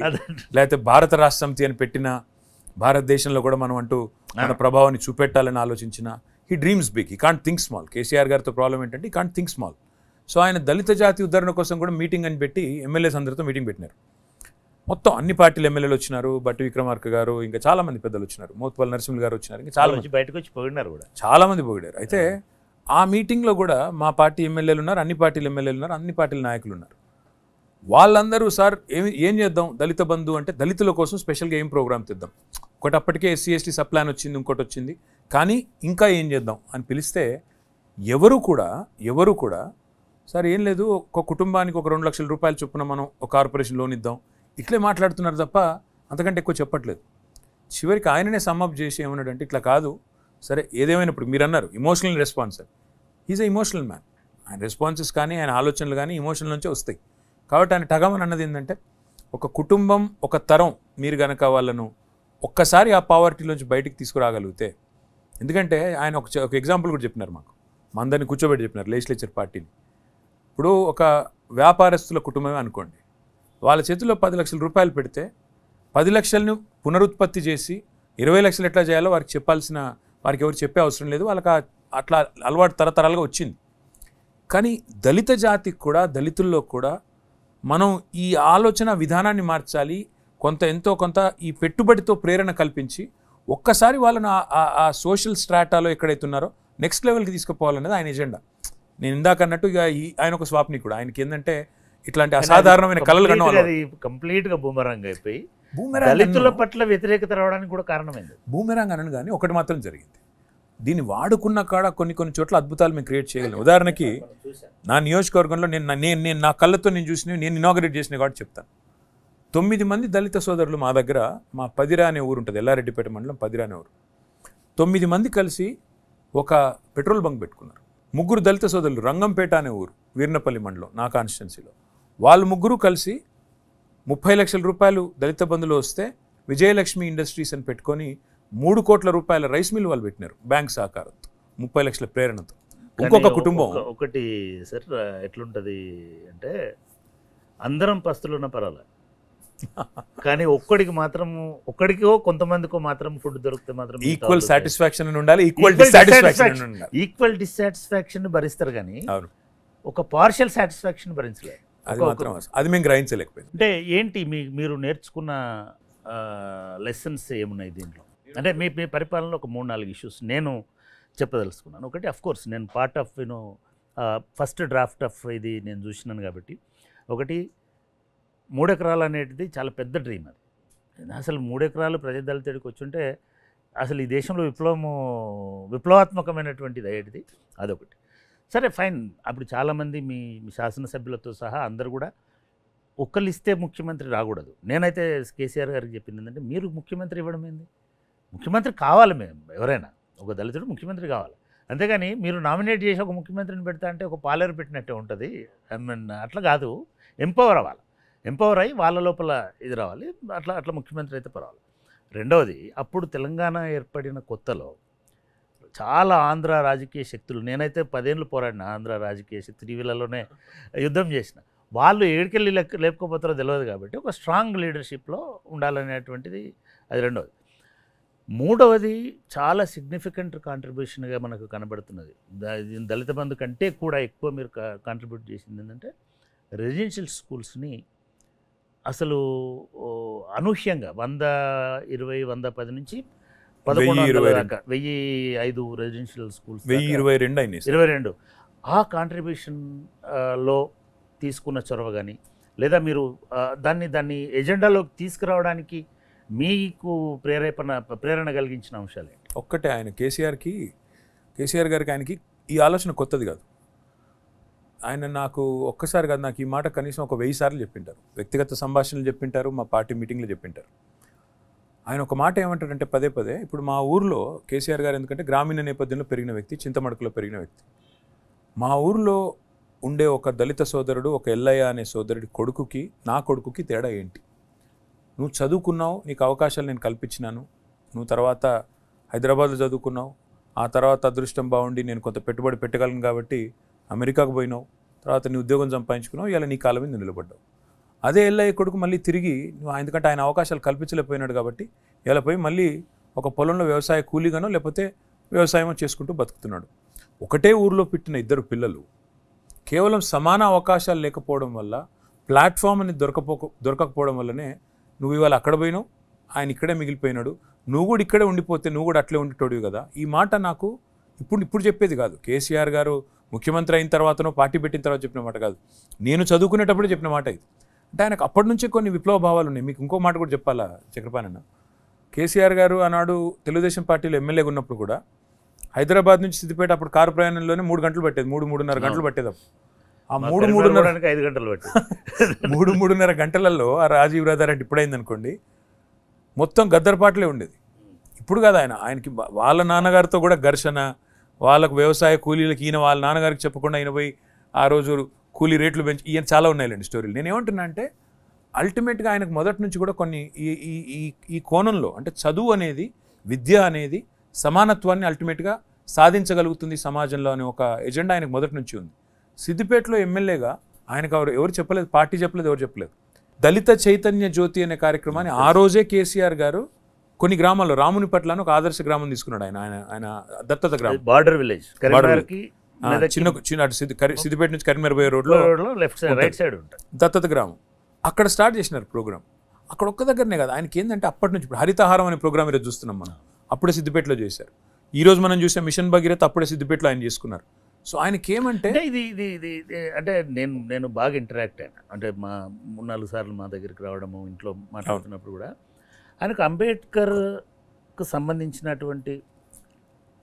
లేకపోతే భారత రాష్ట్ర సమితి అని పెట్టిన, భారతదేశంలో కూడా మనం అంటూ మన ప్రభావాన్ని చూపెట్టాలని ఆలోచించిన he dreams big, he can't think small. KCR గారితో ప్రాబ్లం ఏంటంటే he can't think small. So ఆయన దళిత జాతి ఉద్ధరణ కోసం కూడా మీటింగ్ అని పెట్టి ఎమ్మెల్యేస్ అందరితో మీటింగ్ పెట్టినారు. మొత్తం అన్ని పార్టీల ఎమ్మెల్యేలు వచ్చినారు, బట్టి విక్రమార్క గారు, ఇంకా చాలామంది పెద్దలు వచ్చినారు, మోత్పల్లి నరసింహులు గారు వచ్చినారు, ఇంకా చాలా మంది బయటకు వచ్చి పోయినారు కూడా, చాలామంది పొగిడారు. అయితే ఆ మీటింగ్లో కూడా మా పార్టీ ఎమ్మెల్యేలు ఉన్నారు, అన్ని పార్టీల ఎమ్మెల్యేలు ఉన్నారు, అన్ని పార్టీల నాయకులు ఉన్నారు. వాళ్ళందరూ సార్ ఏం చేద్దాం దళిత బంధు అంటే, దళితుల కోసం స్పెషల్గా ఏం ప్రోగ్రామ్ తెద్దాం, ఒకటి అప్పటికే SC/ST సప్లాన్ వచ్చింది, ఇంకోటి వచ్చింది, కానీ ఇంకా ఏం చేద్దాం అని పిలిస్తే ఎవరు కూడా సార్ ఏం లేదు, ఒక కుటుంబానికి ఒక 2 లక్షల రూపాయలు చొప్పున మనం ఒక కార్పొరేషన్ లోన్ ఇద్దాం, ఇట్లే మాట్లాడుతున్నారు తప్ప అంతకంటే ఎక్కువ చెప్పట్లేదు. చివరికి ఆయననే సమ్మప్ చేసి ఏమన్నాడంటే ఇట్లా కాదు, సరే ఏదేమైనప్పుడు మీరు అన్నారు emotional response, is a emotional man. ఆయన రెస్పాన్సెస్ కానీ ఆయన ఆలోచనలు కానీ ఇమోషనల్ నుంచే వస్తాయి. కాబట్టి ఆయన టగమని అన్నది ఏంటంటే, ఒక కుటుంబం, ఒక తరం మీరు కనుక వాళ్ళను ఒక్కసారి ఆ పావర్టీలోంచి బయటికి తీసుకురాగలిగితే, ఎందుకంటే ఆయన ఒక ఎగ్జాంపుల్ కూడా చెప్పినారు మాకు, మందరిని కూర్చోబెట్టి చెప్పినారు లెజిస్లేచర్ పార్టీని. ఇప్పుడు ఒక వ్యాపారస్తుల కుటుంబమే అనుకోండి, వాళ్ళ చేతిలో 10 లక్షల రూపాయలు పెడితే 10 లక్షలను పునరుత్పత్తి చేసి 20 లక్షలు ఎట్లా చేయాలో వారికి ఎవరు చెప్పే అవసరం లేదు, వాళ్ళకి అట్లా అలవాటు తరతరాలుగా వచ్చింది. కానీ దళిత జాతికి కూడా, దళితుల్లో కూడా మనం ఈ ఆలోచన విధానాన్ని మార్చాలి, ఎంతో కొంత ఈ పెట్టుబడితో ప్రేరణ కల్పించి ఒక్కసారి వాళ్ళని ఆ సోషల్ స్ట్రాటాలో ఎక్కడైతే ఉన్నారో నెక్స్ట్ లెవెల్కి తీసుకుపోవాలనేది ఆయన ఎజెండా. నేను ఇందాక అన్నట్టు ఇక ఆయన ఒక స్వాప్నికుడు. ఆయనకి ఏంటంటే ఇట్లాంటి అసాధారణమైన కళలు కంప్లీట్గా బూమరాంగ్ అయిపోయి దళితుల పట్ల వ్యతిరేకత రావడానికి కూడా కారణమైంది. బూమెరాంగ్ అనను కానీ ఒకటి మాత్రం జరిగింది, దీన్ని వాడుకున్న కాడ కొన్ని చోట్ల అద్భుతాలు మేము క్రియేట్ చేయగలం. ఉదాహరణకి నా నియోజకవర్గంలో నేను నా కళ్ళతో నేను చూసినవి, నేను ఇనాగరేట్ చేసిన కాబట్టి చెప్తాను. 9 మంది దళిత సోదరులు మా దగ్గర, మా పదిరా అనే ఊరు ఉంటుంది, ఎల్లారెడ్డిపేట మండలం పదిరా అనే ఊరు, 9 మంది కలిసి ఒక పెట్రోల్ బంక్ పెట్టుకున్నారు. 3 దళిత సోదరులు, రంగంపేట అనే ఊరు, వీర్నపల్లి మండలం, నా కాన్స్టిట్యున్సీలో, వాళ్ళు 3 కలిసి 30 లక్షల రూపాయలు దళిత బంధులో వస్తే విజయలక్ష్మి ఇండస్ట్రీస్ అని పెట్టుకొని 3 కోట్ల రూపాయల రైస్ మిల్ వాళ్ళు పెట్టినారు బ్యాంక్ సహకారంతో, 30 లక్షల ప్రేరణతో. ఇంకొక కుటుంబం ఒకటి సార్ ఎట్లుంటుంది అంటే అందరం పస్తులు ఉన్న పర్వాలేదు, కానీ ఒక్కడికో కొంతమందికో మాత్రం ఫుడ్ దొరికితే మాత్రం ఈక్వల్ సాటిస్ఫాక్షన్ అని ఉండాలి, ఈక్వల్ డిస్సాటిస్ఫాక్షన్ ఉండాలి. ఈక్వల్ డిస్సాటిస్ఫాక్షన్ భరిస్తారు కానీ అవును, ఒక పార్షియల్ సాటిస్ఫాక్షన్ భరించలేదు. అది మాత్రం అది మేము గ్రహించలేకపోయింది. అంటే ఏంటి మీరు నేర్చుకున్న లెసన్స్ ఏమున్నాయి దీంట్లో? అంటే మీ పరిపాలనలో ఒక 3-4 ఇష్యూస్ నేను చెప్పదలుచుకున్నాను. ఒకటి అఫ్కోర్స్ నేను part of first draft of ఇది నేను చూసినాను కాబట్టి, ఒకటి 3 ఎకరాలు అనేటిది చాలా పెద్ద డ్రీమ్. అది అసలు 3 ఎకరాలు ప్రజాదళితుడికి వచ్చుంటే అసలు ఈ దేశంలో విప్లవాత్మకమైనటువంటిది అయ్యేటిది. అదొకటి. సరే ఫైన్, అప్పుడు చాలామంది మీ శాసనసభ్యులతో సహా అందరు కూడా ఒక్కళ్ళు ఇస్తే ముఖ్యమంత్రి రాకూడదు. నేనైతే కేసీఆర్ గారికి చెప్పింది ఏంటంటే, మీరు ముఖ్యమంత్రి ఇవ్వడం ఏంది, ముఖ్యమంత్రి కావాలి, మేము ఎవరైనా ఒక దళితుడు ముఖ్యమంత్రి కావాలి, అంతేగాని మీరు నామినేట్ చేసి ఒక ముఖ్యమంత్రిని పెడతా అంటే ఒక పాలేరు పెట్టినట్టే ఉంటుంది. ఐ మీన్ అట్లా కాదు, ఎంపవర్ అవ్వాలి, ఎంపవర్ అయ్యి వాళ్ళ లోపల ఇది రావాలి, అట్లా ముఖ్యమంత్రి అయితే పర్వాలి. రెండవది, అప్పుడు తెలంగాణ ఏర్పడిన కొత్తలో చాలా ఆంధ్ర రాజకీయ శక్తులు, నేనైతే 10 ఏళ్ళు పోరాడిన ఆంధ్ర రాజకీయ శక్తి, టీవీలలోనే యుద్ధం చేసిన, వాళ్ళు ఏడికెళ్ళి లేకపోతారో తెలియదు కాబట్టి ఒక స్ట్రాంగ్ లీడర్షిప్లో ఉండాలనేటువంటిది అది రెండవది. మూడవది, చాలా సిగ్నిఫికెంట్ కాంట్రిబ్యూషన్గా మనకు కనబడుతున్నది, దళిత బంధు కంటే కూడా ఎక్కువ మీరు కాంట్రిబ్యూట్ చేసింది ఏంటంటే రెసిడెన్షియల్ స్కూల్స్ని అసలు అనూహ్యంగా 120, 110 నుంచి 1100 దాకా 1005 రెసిడెన్షియల్ స్కూల్స్, 22 ఆ కాంట్రిబ్యూషన్లో తీసుకున్న చొరవ కానీ, లేదా మీరు దాన్ని ఎజెండాలోకి తీసుకురావడానికి మీకు ప్రేరణ కలిగించిన అంశాలు ఏంటి? ఒక్కటే, కేసీఆర్ గారికి ఆయనకి ఈ ఆలోచన కొత్తది కాదు. ఆయన నాకు ఒక్కసారి కాదు, నాకు ఈ మాట కనీసం ఒక 1000 సార్లు చెప్పింటారు, వ్యక్తిగత సంభాషణలు చెప్పింటారు, మా పార్టీ మీటింగ్లో చెప్పింటారు. ఆయన ఒక మాట ఏమంటారంటే పదే, ఇప్పుడు మా ఊర్లో కేసీఆర్ గారు ఎందుకంటే గ్రామీణ నేపథ్యంలో పెరిగిన వ్యక్తి, చింతమడకలో పెరిగిన వ్యక్తి, మా ఊర్లో ఉండే ఒక దళిత సోదరుడు, ఒక ఎల్లయ్య అనే సోదరుడి కొడుకుకి నా కొడుకుకి తేడా ఏంటి? నువ్వు చదువుకున్నావు, నీకు అవకాశాలు నేను కల్పించినాను, నువ్వు తర్వాత హైదరాబాద్లో చదువుకున్నావు, ఆ తర్వాత అదృష్టం బాగుండి నేను కొంత పెట్టుబడి పెట్టగలను కాబట్టి అమెరికాకు పోయినావు, తర్వాత నీ ఉద్యోగం సంపాదించుకున్నావు, ఇలా నీ కాళ్ళ మీద నిలబడ్డావు. అదే ఎల్లయ్య కొడుకు మళ్ళీ తిరిగి ఎందుకంటే ఆయన అవకాశాలు కల్పించలేకపోయినాడు కాబట్టి ఇలా పోయి మళ్ళీ ఒక పొలంలో వ్యవసాయ కూలీగానో లేకపోతే వ్యవసాయం చేసుకుంటూ బతుకుతున్నాడు. ఒకటే ఊరిలో పుట్టిన 2 పిల్లలు కేవలం సమాన అవకాశాలు లేకపోవడం వల్ల, ప్లాట్ఫామ్ అని దొరకకపోవడం వల్లనే నువ్వు ఇవాళ అక్కడ పోయినావు, ఆయన ఇక్కడే మిగిలిపోయినాడు, నువ్వు కూడా ఇక్కడే ఉండిపోతే నువ్వు కూడా అట్లే ఉండిటోడివి కదా. ఈ మాట నాకు ఇప్పుడు చెప్పేది కాదు, కేసీఆర్ గారు ముఖ్యమంత్రి అయిన తర్వాతనో పార్టీ పెట్టిన తర్వాత చెప్పిన మాట కాదు, నేను చదువుకునేటప్పుడు చెప్పిన మాట ఇది. అంటే ఆయనకు అప్పటి నుంచే కొన్ని విప్లవ భావాలు ఉన్నాయి. మీకు ఇంకో మాట కూడా చెప్పాలా చక్రపాణి అన్న, కేసీఆర్ గారు ఆనాడు తెలుగుదేశం పార్టీలో ఎమ్మెల్యేగా ఉన్నప్పుడు కూడా హైదరాబాద్ నుంచి సిద్దిపేట అప్పుడు కారు ప్రయాణంలోనే 3 గంటలు పట్టేది, 3-3.5 గంటలు పట్టేది. ఆ 3-3.5 గంటలు పట్టి 3-3.5 గంటలలో ఆ రాజీవ్ రాధారెడ్డి ఇప్పుడైంది అనుకోండి, మొత్తం గద్దరపాట్లే ఉండేది. ఇప్పుడు కాదు, ఆయనకి వాళ్ళ నాన్నగారితో కూడా ఘర్షణ, వాళ్ళకు వ్యవసాయ కూలీలకి ఈయన వాళ్ళ నాన్నగారికి చెప్పకుండా ఈయన పోయి ఆ రోజు కూలీ రేట్లు పెంచి, ఈయన చాలా ఉన్నాయిలేండి స్టోరీలు. నేనేమంటున్నా అంటే అల్టిమేట్గా ఆయనకు మొదటి నుంచి కూడా కొన్ని ఈ కోణంలో, అంటే చదువు అనేది, విద్య అనేది సమానత్వాన్ని అల్టిమేట్గా సాధించగలుగుతుంది సమాజంలో అనే ఒక ఎజెండా ఆయనకు మొదటి నుంచి ఉంది. సిద్దిపేటలో ఎమ్మెల్యేగా ఆయనకు ఎవరు చెప్పలేదు, పార్టీ చెప్పలేదు, ఎవరు చెప్పలేదు. దళిత చైతన్య జ్యోతి అనే కార్యక్రమాన్ని ఆ రోజే కేసీఆర్ గారు కొన్ని గ్రామాల్లో, రామునిపట్ల అని ఒక ఆదర్శ గ్రామం తీసుకున్నాడు. ఆయన దత్తత గ్రామం, బార్డర్ విలేజ్, చిన్న సిద్దిపేట నుంచి కరీంనగర్ పోయే రోడ్లో లెఫ్ట్ సైడ్ రైట్ సైడ్ ఉంటుంది దత్తత గ్రామం. అక్కడ స్టార్ట్ చేసినారు ప్రోగ్రామ్. అక్కడ ఒక్క దగ్గరనే కదా, ఆయనకి ఏంటంటే అప్పటి నుంచి ఇప్పుడు హరితహారం అనే ప్రోగ్రామ్ ఈరోజు చూస్తున్నాం మనం, అప్పుడే సిద్దిపేటలో చేశారు. ఈరోజు మనం చూసే మిషన్ భగీరథ అప్పుడే సిద్దిపేటలో ఆయన చేసుకున్నారు. సో ఆయనకి ఏమంటే ఇది అంటే నేను బాగా ఇంటరాక్ట్ అయినా, అంటే మా 3-4 సార్లు మా దగ్గరికి రావడము, ఇంట్లో మాట్లాడుతున్నప్పుడు కూడా ఆయనకు అంబేద్కర్కు సంబంధించినటువంటి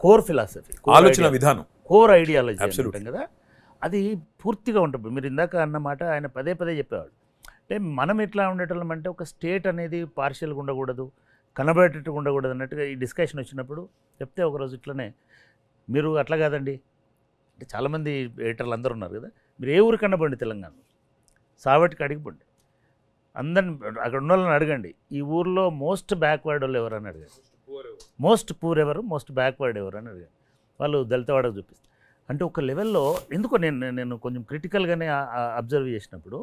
కోర్ ఫిలాసఫీ, ఆలోచన విధానం, కోర్ ఐడియాలజీ ఉంటాం కదా, అది పూర్తిగా ఉంటుంది. మీరు ఇందాక అన్నమాట ఆయన పదే చెప్పేవాడు. అంటే మనం ఎట్లా ఉండేటోళ్ళం అంటే ఒక స్టేట్ అనేది పార్షియల్గా ఉండకూడదు, కనబడేటట్టుగా ఉండకూడదు అన్నట్టుగా ఈ డిస్కషన్ వచ్చినప్పుడు చెప్తే, ఒకరోజు ఇట్లనే మీరు అట్లా కాదండి అంటే చాలామంది ఎడిటర్లు అందరూ ఉన్నారు కదా, మీరు ఏ ఊరికన్నా పోండి తెలంగాణ, సావటికి అడిగిపోండి, అందరిని అక్కడ ఉన్న వాళ్ళని అడగండి, ఈ ఊర్లో మోస్ట్ బ్యాక్వర్డ్ వాళ్ళు ఎవరని అడగండి, మోస్ట్ పూర్ ఎవరు, మోస్ట్ బ్యాక్వర్డ్ ఎవరు అని అడగండి, వాళ్ళు దళితవాడకు చూపిస్తారు. అంటే ఒక లెవెల్లో ఎందుకో నేను కొంచెం క్రిటికల్గానే అబ్జర్వ్ చేసినప్పుడు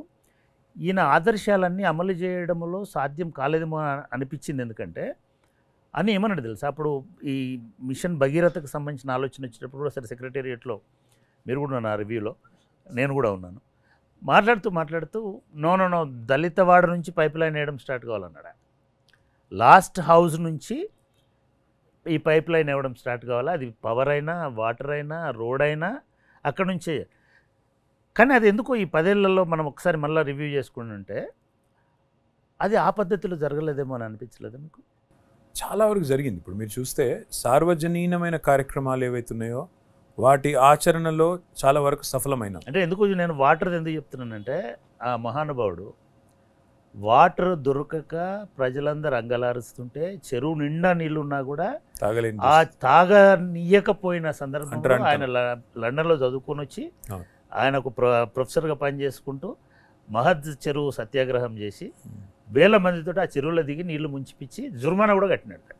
ఈయన ఆదర్శాలన్నీ అమలు చేయడంలో సాధ్యం కాలేదేమో అనిపించింది. ఎందుకంటే అని ఏమన్నాడు తెలుసా, అప్పుడు ఈ మిషన్ భగీరథకు సంబంధించిన ఆలోచన వచ్చినప్పుడు కూడా సరే సెక్రటేరియట్లో మీరు కూడా ఉన్నారు, ఆ రివ్యూలో నేను కూడా ఉన్నాను, మాట్లాడుతూ నో దళితవాడ నుంచి పైప్ లైన్ వేయడం స్టార్ట్ కావాలన్నాడు. లాస్ట్ హౌస్ నుంచి ఈ పైప్ లైన్ ఇవ్వడం స్టార్ట్ కావాలా, అది పవర్ అయినా వాటర్ అయినా రోడ్ అయినా అక్కడ నుంచే. కానీ అది ఎందుకో ఈ 10 ఏళ్లలో మనం ఒకసారి మళ్ళీ రివ్యూ చేసుకుంటుంటే అది ఆ పద్ధతిలో జరగలేదేమో అని అనిపించలేదు మీకు? చాలా వరకు జరిగింది. ఇప్పుడు మీరు చూస్తే సార్వజనీనమైన కార్యక్రమాలు ఏవైతున్నాయో వాటి ఆచరణలో చాలా వరకు సఫలమైన. అంటే ఎందుకు నేను వాటర్ ఎందుకు చెప్తున్నానంటే ఆ మహానుభావుడు వాటర్ దొరకక ప్రజలందరూ అంగలారుస్తుంటే చెరువు నిండా నీళ్ళు ఉన్నా కూడా తాగలేని ఆ తాగనీయకపోయిన సందర్భంలో ఆయన లండన్లో చదువుకొని వచ్చి ఆయన ఒక ప్రొఫెసర్గా పనిచేసుకుంటూ మహద్ చెరువు సత్యాగ్రహం చేసి వేల మందితో ఆ చెరువులో దిగి నీళ్లు ముంచిపిచ్చి జుర్మానా కూడా కట్టినాడు.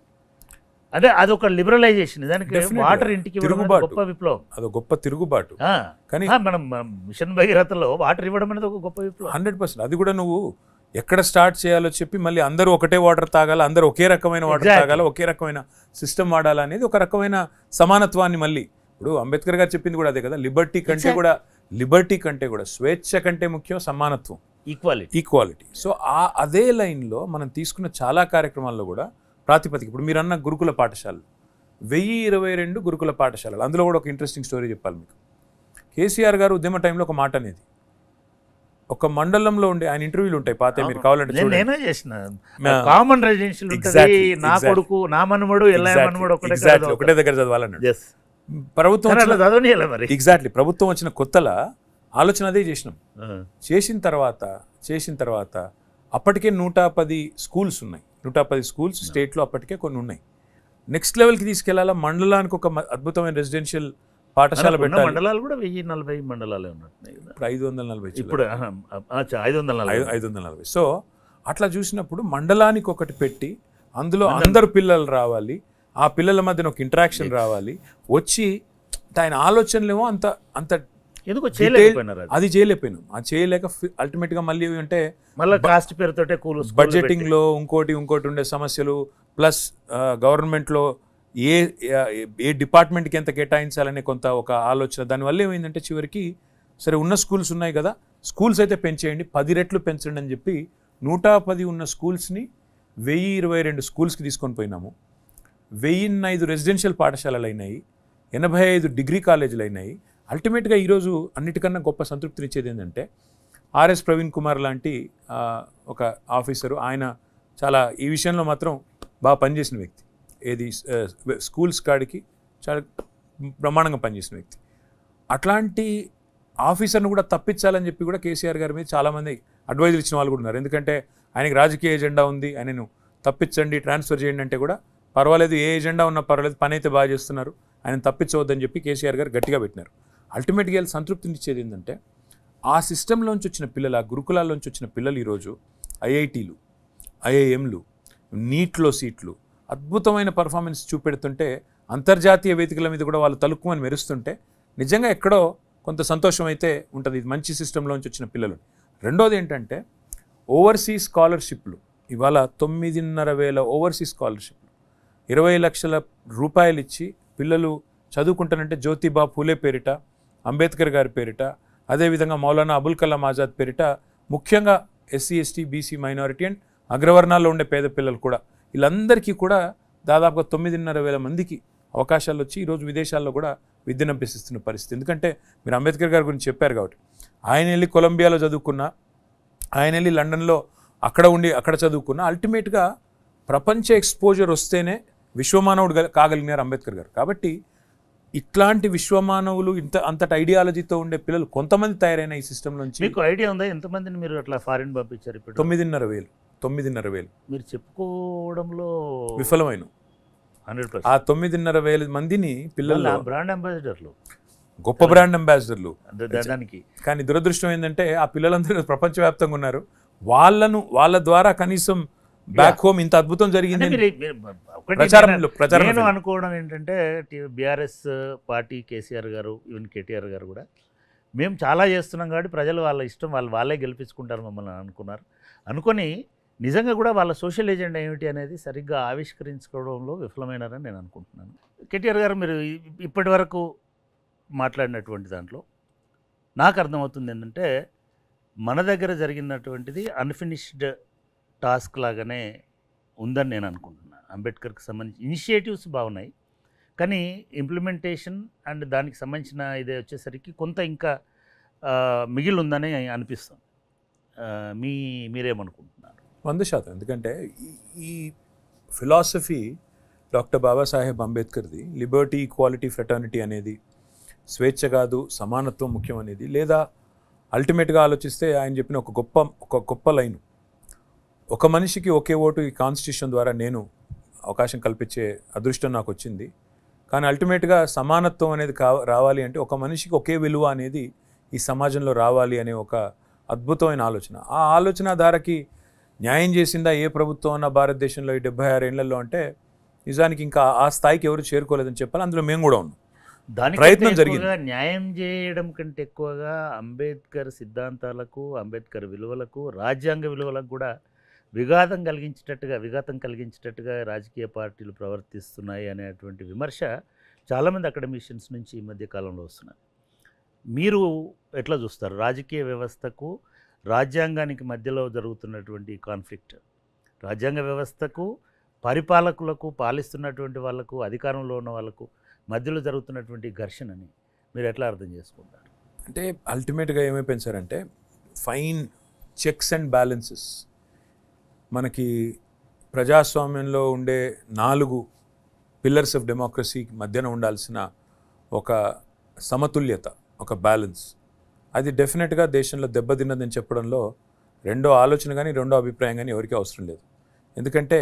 అంటే అదొక లిబరలైజేషన్, దానికి వాటర్ ఇంటికి గొప్ప విప్లవం, అదొక గొప్ప తిరుగుబాటు. కానీ మనం మిషన్ భగీరథలో వాటర్ ఇవ్వడం అనేది ఒక గొప్ప విప్లవం. 100%. అది కూడా నువ్వు ఎక్కడ స్టార్ట్ చేయాలో చెప్పి మళ్ళీ అందరూ ఒకటే వాటర్ తాగాల, అందరూ ఒకే రకమైన వాటర్ తాగాల, ఒకే రకమైన సిస్టమ్ వాడాలా అనేది ఒక రకమైన సమానత్వాన్ని మళ్ళీ ఇప్పుడు అంబేద్కర్ గారు చెప్పింది కూడా అదే కదా, లిబర్టీ కంటే కూడా స్వేచ్ఛ కంటే ముఖ్యం సమానత్వం, ఈక్వాలిటీ. సో అదే లైన్లో మనం తీసుకున్న చాలా కార్యక్రమాల్లో కూడా ప్రాతిపదిక ఇప్పుడు మీరు అన్న గురుకుల పాఠశాలలు 1022 గురుకుల పాఠశాలలు, అందులో కూడా ఒక ఇంట్రెస్టింగ్ స్టోరీ చెప్పాలి మీకు. కేసీఆర్ గారు ఉద్యమ టైంలో ఒక మాట అనేది, ఒక మండలంలో ఉండే ఆయన ఇంటర్వ్యూలు ఉంటాయి పాత, మీరు కావాలంటే నేనే చేసిన కామన్ రెసిడెన్షియల్ ఉంటుంది, నా కొడుకు నా మనవడు ఒకటే దగ్గర చదవాలన్నాడు. ప్రభుత్వం ఎగ్జాక్ట్లీ ప్రభుత్వం వచ్చిన కొత్తల ఆలోచన అదే చేసినాం. చేసిన తర్వాత అప్పటికే 110 స్కూల్స్ ఉన్నాయి, 110 స్కూల్స్ స్టేట్లో అప్పటికే కొన్ని ఉన్నాయి. నెక్స్ట్ లెవెల్కి తీసుకెళ్లాలా, మండలానికి ఒక అద్భుతమైన రెసిడెన్షియల్ పాఠశాల పెట్టాలి. మండలాలు కూడా 1040 మండలాలే ఉన్నట్టున్నాయి, ఇప్పుడు 540, ఇప్పుడు 540. సో అట్లా చూసినప్పుడు మండలానికి ఒకటి పెట్టి అందులో అందరు పిల్లలు రావాలి, ఆ పిల్లల మధ్యన ఒక ఇంటరాక్షన్ రావాలి, వచ్చి ఆయన ఆలోచనలేమో అంత ఎందుకో చేయలేకపోయినారు. అది చేయలేకపోయినాం. అది చేయలేక అల్టిమేట్గా మళ్ళీ అంటే మళ్ళీ కాస్ట్ పేరుతోటే బడ్జెటింగ్లో ఇంకోటి ఉండే సమస్యలు, ప్లస్ గవర్నమెంట్లో ఏ డిపార్ట్మెంట్కి ఎంత కేటాయించాలనే కొంత ఒక ఆలోచన, దానివల్ల ఏమైందంటే చివరికి సరే ఉన్న స్కూల్స్ ఉన్నాయి కదా, స్కూల్స్ అయితే పెంచేయండి, 10 రెట్లు పెంచండి అని చెప్పి 110 ఉన్న స్కూల్స్ని 1022 స్కూల్స్కి తీసుకొని పోయినాము. 1005 రెసిడెన్షియల్ పాఠశాలలు అయినాయి, 85 డిగ్రీ కాలేజీలు అయినాయి. అల్టిమేట్గా ఈరోజు అన్నిటికన్నా గొప్ప సంతృప్తినిచ్చేది ఏంటంటే ఆర్ఎస్ ప్రవీణ్ కుమార్ లాంటి ఒక ఆఫీసరు, ఆయన చాలా ఈ విషయంలో మాత్రం బాగా పనిచేసిన వ్యక్తి, ఏది స్కూల్స్ కాడికి చాలా బ్రహ్మాండంగా పనిచేసిన వ్యక్తి. అట్లాంటి ఆఫీసర్ను కూడా తప్పించాలని చెప్పి కూడా కేసీఆర్ గారి మీద చాలామంది అడ్వైజులు ఇచ్చిన వాళ్ళు కూడా ఉన్నారు. ఎందుకంటే ఆయనకి రాజకీయ ఎజెండా ఉంది, ఆయనను తప్పించండి, ట్రాన్స్ఫర్ చేయండి అంటే కూడా పర్వాలేదు, ఏ ఎజెండా ఉన్నా పర్వాలేదు, పని అయితే బాగా చేస్తున్నారు, ఆయన తప్పించవద్దని చెప్పి కేసీఆర్ గారు గట్టిగా పెట్టినారు. అల్టిమేట్గా సంతృప్తినిచ్చేది ఏంటంటే ఆ సిస్టంలోంచి వచ్చిన పిల్లలు, ఆ గురుకులాల్లోంచి వచ్చిన పిల్లలు ఈరోజు ఐఐటీలు, ఐఐఎంలు, నీట్లో సీట్లు, అద్భుతమైన పర్ఫార్మెన్స్ చూపెడుతుంటే అంతర్జాతీయ వేదికల మీద కూడా వాళ్ళు తలుక్కుమని మెరుస్తుంటే నిజంగా ఎక్కడో కొంత సంతోషం అయితే ఉంటుంది, ఇది మంచి సిస్టంలోంచి వచ్చిన పిల్లలు. రెండోది ఏంటంటే ఓవర్సీస్ స్కాలర్షిప్లు, ఇవాళ 9,500 ఓవర్సీస్ స్కాలర్షిప్లు, 20 లక్షల రూపాయలు ఇచ్చి పిల్లలు చదువుకుంటానంటే జ్యోతిబా పూలే పేరిట, అంబేద్కర్ గారి పేరిట, అదేవిధంగా మౌలానా అబుల్ కలాం ఆజాద్ పేరిట, ముఖ్యంగా SC ST BC minority and అగ్రవర్ణాల్లో ఉండే పేద పిల్లలు కూడా, వీళ్ళందరికీ కూడా దాదాపుగా 9,500 మందికి అవకాశాలు వచ్చి ఈరోజు విదేశాల్లో కూడా విద్యను అభ్యసిస్తున్న పరిస్థితి. ఎందుకంటే మీరు అంబేద్కర్ గారి గురించి చెప్పారు కాబట్టి, ఆయన వెళ్ళి కొలంబియాలో చదువుకున్న, ఆయన వెళ్ళి లండన్లో అక్కడ చదువుకున్న, అల్టిమేట్గా ప్రపంచ ఎక్స్పోజర్ వస్తేనే విశ్వమానవుడు కాగలిగినారు అంబేద్కర్ గారు. కాబట్టి ఇట్లాంటి విశ్వమానవులు అంతటి ఐడియాలజీతో ఉండే పిల్లలు కొంతమంది తయారైన ఈ సిస్టమ్ నుంచి. మీకు ఐడియా ఉందా ఎంతమందిని మీరు అట్లా ఫారిన్ పంపించారు? ఇప్పుడు 9,500 మీరు చెప్పుకోవడంలో విఫలమైన 100%. ఆ 9,500 మందిని పిల్లలు బ్రాండ్ అంబాసిడర్లు, గొప్ప బ్రాండ్ అంబాసిడర్లు. దానికి కానీ దురదృష్టం ఏంటంటే ఆ పిల్లలందరూ ప్రపంచవ్యాప్తంగా ఉన్నారు. వాళ్ళ ద్వారా కనీసం బ్యాక్ హోమ్ ఇంత అద్భుతం జరిగింది నేను అనుకోవడం ఏంటంటే బీఆర్ఎస్ పార్టీ కేసీఆర్ గారు ఈవెన్ కేటీఆర్ గారు కూడా మేము చాలా చేస్తున్నాం కాబట్టి ప్రజలు వాళ్ళ ఇష్టం వాళ్ళే గెలిపించుకుంటారు మమ్మల్ని అనుకొని నిజంగా కూడా వాళ్ళ సోషల్ ఏజెండా ఏమిటి అనేది సరిగ్గా ఆవిష్కరించుకోవడంలో విఫలమైనారని నేను అనుకుంటున్నాను. కేటీఆర్ గారు మీరు ఇప్పటి వరకు మాట్లాడినటువంటి దాంట్లో నాకు అర్థమవుతుంది ఏంటంటే మన దగ్గర జరిగినటువంటిది అన్ఫినిష్డ్ టాస్క్ లాగానే ఉందని నేను అనుకుంటున్నాను. అంబేద్కర్కి సంబంధించి ఇనిషియేటివ్స్ బాగున్నాయి, కానీ ఇంప్లిమెంటేషన్ అండ్ దానికి సంబంధించిన ఇదే వచ్చేసరికి కొంత ఇంకా మిగిలి ఉందని అనిపిస్తుంది. మీరేమనుకుంటున్నారు? 100%. ఎందుకంటే ఈ ఫిలాసఫీ డాక్టర్ బాబాసాహెబ్ అంబేద్కర్ది, లిబర్టీ, ఈక్వాలిటీ, ఫ్రెటర్నిటీ అనేది, స్వేచ్ఛ కాదు సమానత్వం ముఖ్యం అనేది, లేదా అల్టిమేట్గా ఆలోచిస్తే ఆయన చెప్పిన ఒక గొప్ప లైను, ఒక మనిషికి ఒకే ఓటు ఈ కాన్స్టిట్యూషన్ ద్వారా నేను అవకాశం కల్పించే అదృష్టం నాకు వచ్చింది. కానీ అల్టిమేట్గా సమానత్వం అనేది రావాలి అంటే ఒక మనిషికి ఒకే విలువ అనేది ఈ సమాజంలో రావాలి అనే ఒక అద్భుతమైన ఆలోచన. ఆ ఆలోచన ధారకి న్యాయం చేసిందా ఏ ప్రభుత్వం అన్న భారతదేశంలో ఈ 76 ఏళ్లలో అంటే నిజానికి ఇంకా ఆ స్థాయికి ఎవరు చేరుకోలేదని చెప్పాలి. అందులో మేము కూడా ఉన్నాం. ప్రయత్నం జరిగింది. న్యాయం చేయడం కంటే ఎక్కువగా అంబేద్కర్ సిద్ధాంతాలకు, అంబేద్కర్ విలువలకు, రాజ్యాంగ విలువలకు కూడా విఘాతం కలిగించేటట్టుగా రాజకీయ పార్టీలు ప్రవర్తిస్తున్నాయి అనేటువంటి విమర్శ చాలామంది అకాడమిషియన్స్ నుంచి ఈ మధ్య కాలంలో వస్తున్నారు. మీరు ఎట్లా చూస్తారు రాజకీయ వ్యవస్థకు, రాజ్యాంగానికి మధ్యలో జరుగుతున్నటువంటి కాన్ఫ్లిక్ట్, రాజ్యాంగ వ్యవస్థకు, పరిపాలకులకు, పాలిస్తున్నటువంటి వాళ్లకు, అధికారంలో ఉన్న వాళ్ళకు మధ్యలో జరుగుతున్నటువంటి ఘర్షణని మీరు ఎట్లా అర్థం చేసుకుంటారు? అంటే అల్టిమేట్గా ఏమైపోయింది సార్ అంటే ఫైన్ చెక్స్ అండ్ బ్యాలెన్సెస్. మనకి ప్రజాస్వామ్యంలో ఉండే 4 పిల్లర్స్ ఆఫ్ డెమోక్రసీ మధ్యన ఉండాల్సిన ఒక సమతుల్యత, ఒక బ్యాలెన్స్, అది డెఫినెట్గా దేశంలో దెబ్బతిన్నదని చెప్పడంలో రెండో ఆలోచన కానీ రెండో అభిప్రాయం కానీ ఎవరికీ అవసరం లేదు. ఎందుకంటే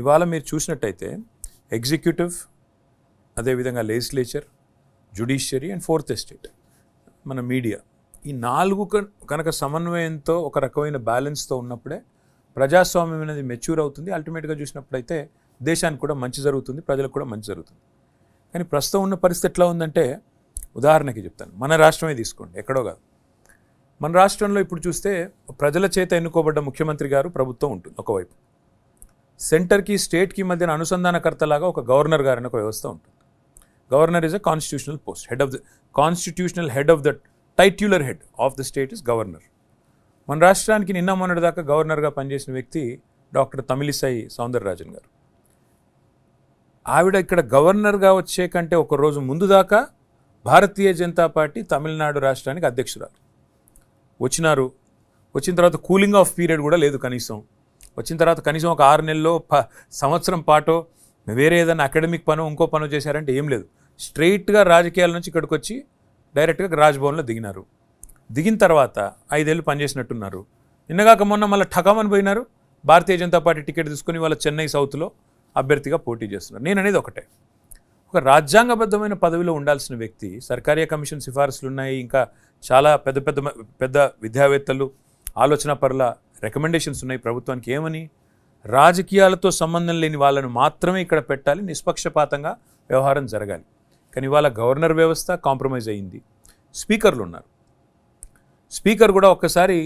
ఇవాళ మీరు చూసినట్టయితే ఎగ్జిక్యూటివ్, అదేవిధంగా legislature, judiciary and 4th estate, మన మీడియా, ఈ 4 కనుక సమన్వయంతో ఒక రకమైన బ్యాలెన్స్తో ఉన్నప్పుడే ప్రజాస్వామ్యం అనేది మెచ్యూర్ అవుతుంది. అల్టిమేట్గా చూసినప్పుడైతే దేశానికి కూడా మంచి జరుగుతుంది, ప్రజలకు కూడా మంచి జరుగుతుంది. కానీ ప్రస్తుతం ఉన్న పరిస్థితి ఎట్లా ఉందంటే, ఉదాహరణకి చెప్తాను, మన రాష్ట్రమే తీసుకోండి, ఎక్కడో కాదు. మన రాష్ట్రంలో ఇప్పుడు చూస్తే ప్రజల చేత ఎన్నుకోబడ్డ ముఖ్యమంత్రి గారు ప్రభుత్వం ఉంటుంది ఒకవైపు, సెంటర్కి స్టేట్కి మధ్యన అనుసంధానకర్తలాగా ఒక గవర్నర్ గారు అనే ఒక వ్యవస్థ ఉంటుంది. Governor is a constitutional post, constitutional head of the titular head of the state is governor. మన రాష్ట్రానికి నిన్న మొన్నటి దాకా గవర్నర్గా పనిచేసిన వ్యక్తి డాక్టర్ తమిళిసై సౌందరరాజన్ గారు. ఆవిడ ఇక్కడ గవర్నర్గా వచ్చే కంటే ఒక రోజు ముందు దాకా భారతీయ జనతా పార్టీ తమిళనాడు రాష్ట్రానికి అధ్యక్షురాలు. వచ్చిన తర్వాత కూలింగ్ ఆఫ్ పీరియడ్ కూడా లేదు కనీసం. వచ్చిన తర్వాత కనీసం ఒక 6 నెలల్లో సంవత్సరం పాటో వేరే ఏదైనా అకాడమిక్ పనో ఇంకో పనో చేశారంటే ఏం లేదు. స్ట్రైట్గా రాజకీయాల నుంచి ఇక్కడికి వచ్చి డైరెక్ట్గా రాజ్భవన్లో దిగినారు. దిగిన తర్వాత 5 ఏళ్ళు పనిచేసినట్టున్నారు. నిన్నగాక మొన్న మళ్ళీ ఠకామని పోయినారు. భారతీయ జనతా పార్టీ టికెట్ తీసుకుని వాళ్ళ చెన్నై సౌత్లో అభ్యర్థిగా పోటీ చేస్తున్నారు. నేను అనేది ఒకటే, ఒక రాజ్యాంగబద్ధమైన పదవిలో ఉండాల్సిన వ్యక్తి, సర్కారీ కమిషన్ సిఫారసులు ఉన్నాయి, ఇంకా చాలా పెద్ద విద్యావేత్తలు, ఆలోచన పరుల రికమెండేషన్స్ ఉన్నాయి ప్రభుత్వానికి. ఏమని? రాజకీయాలతో సంబంధం లేని వాళ్ళను మాత్రమే ఇక్కడ పెట్టాలి, నిష్పక్షపాతంగా వ్యవహారం జరగాలి. కానీ ఇవాళ గవర్నర్ వ్యవస్థ కాంప్రమైజ్ అయ్యింది. స్పీకర్లు ఉన్నారు. స్పీకర్ కూడా ఒక్కసారి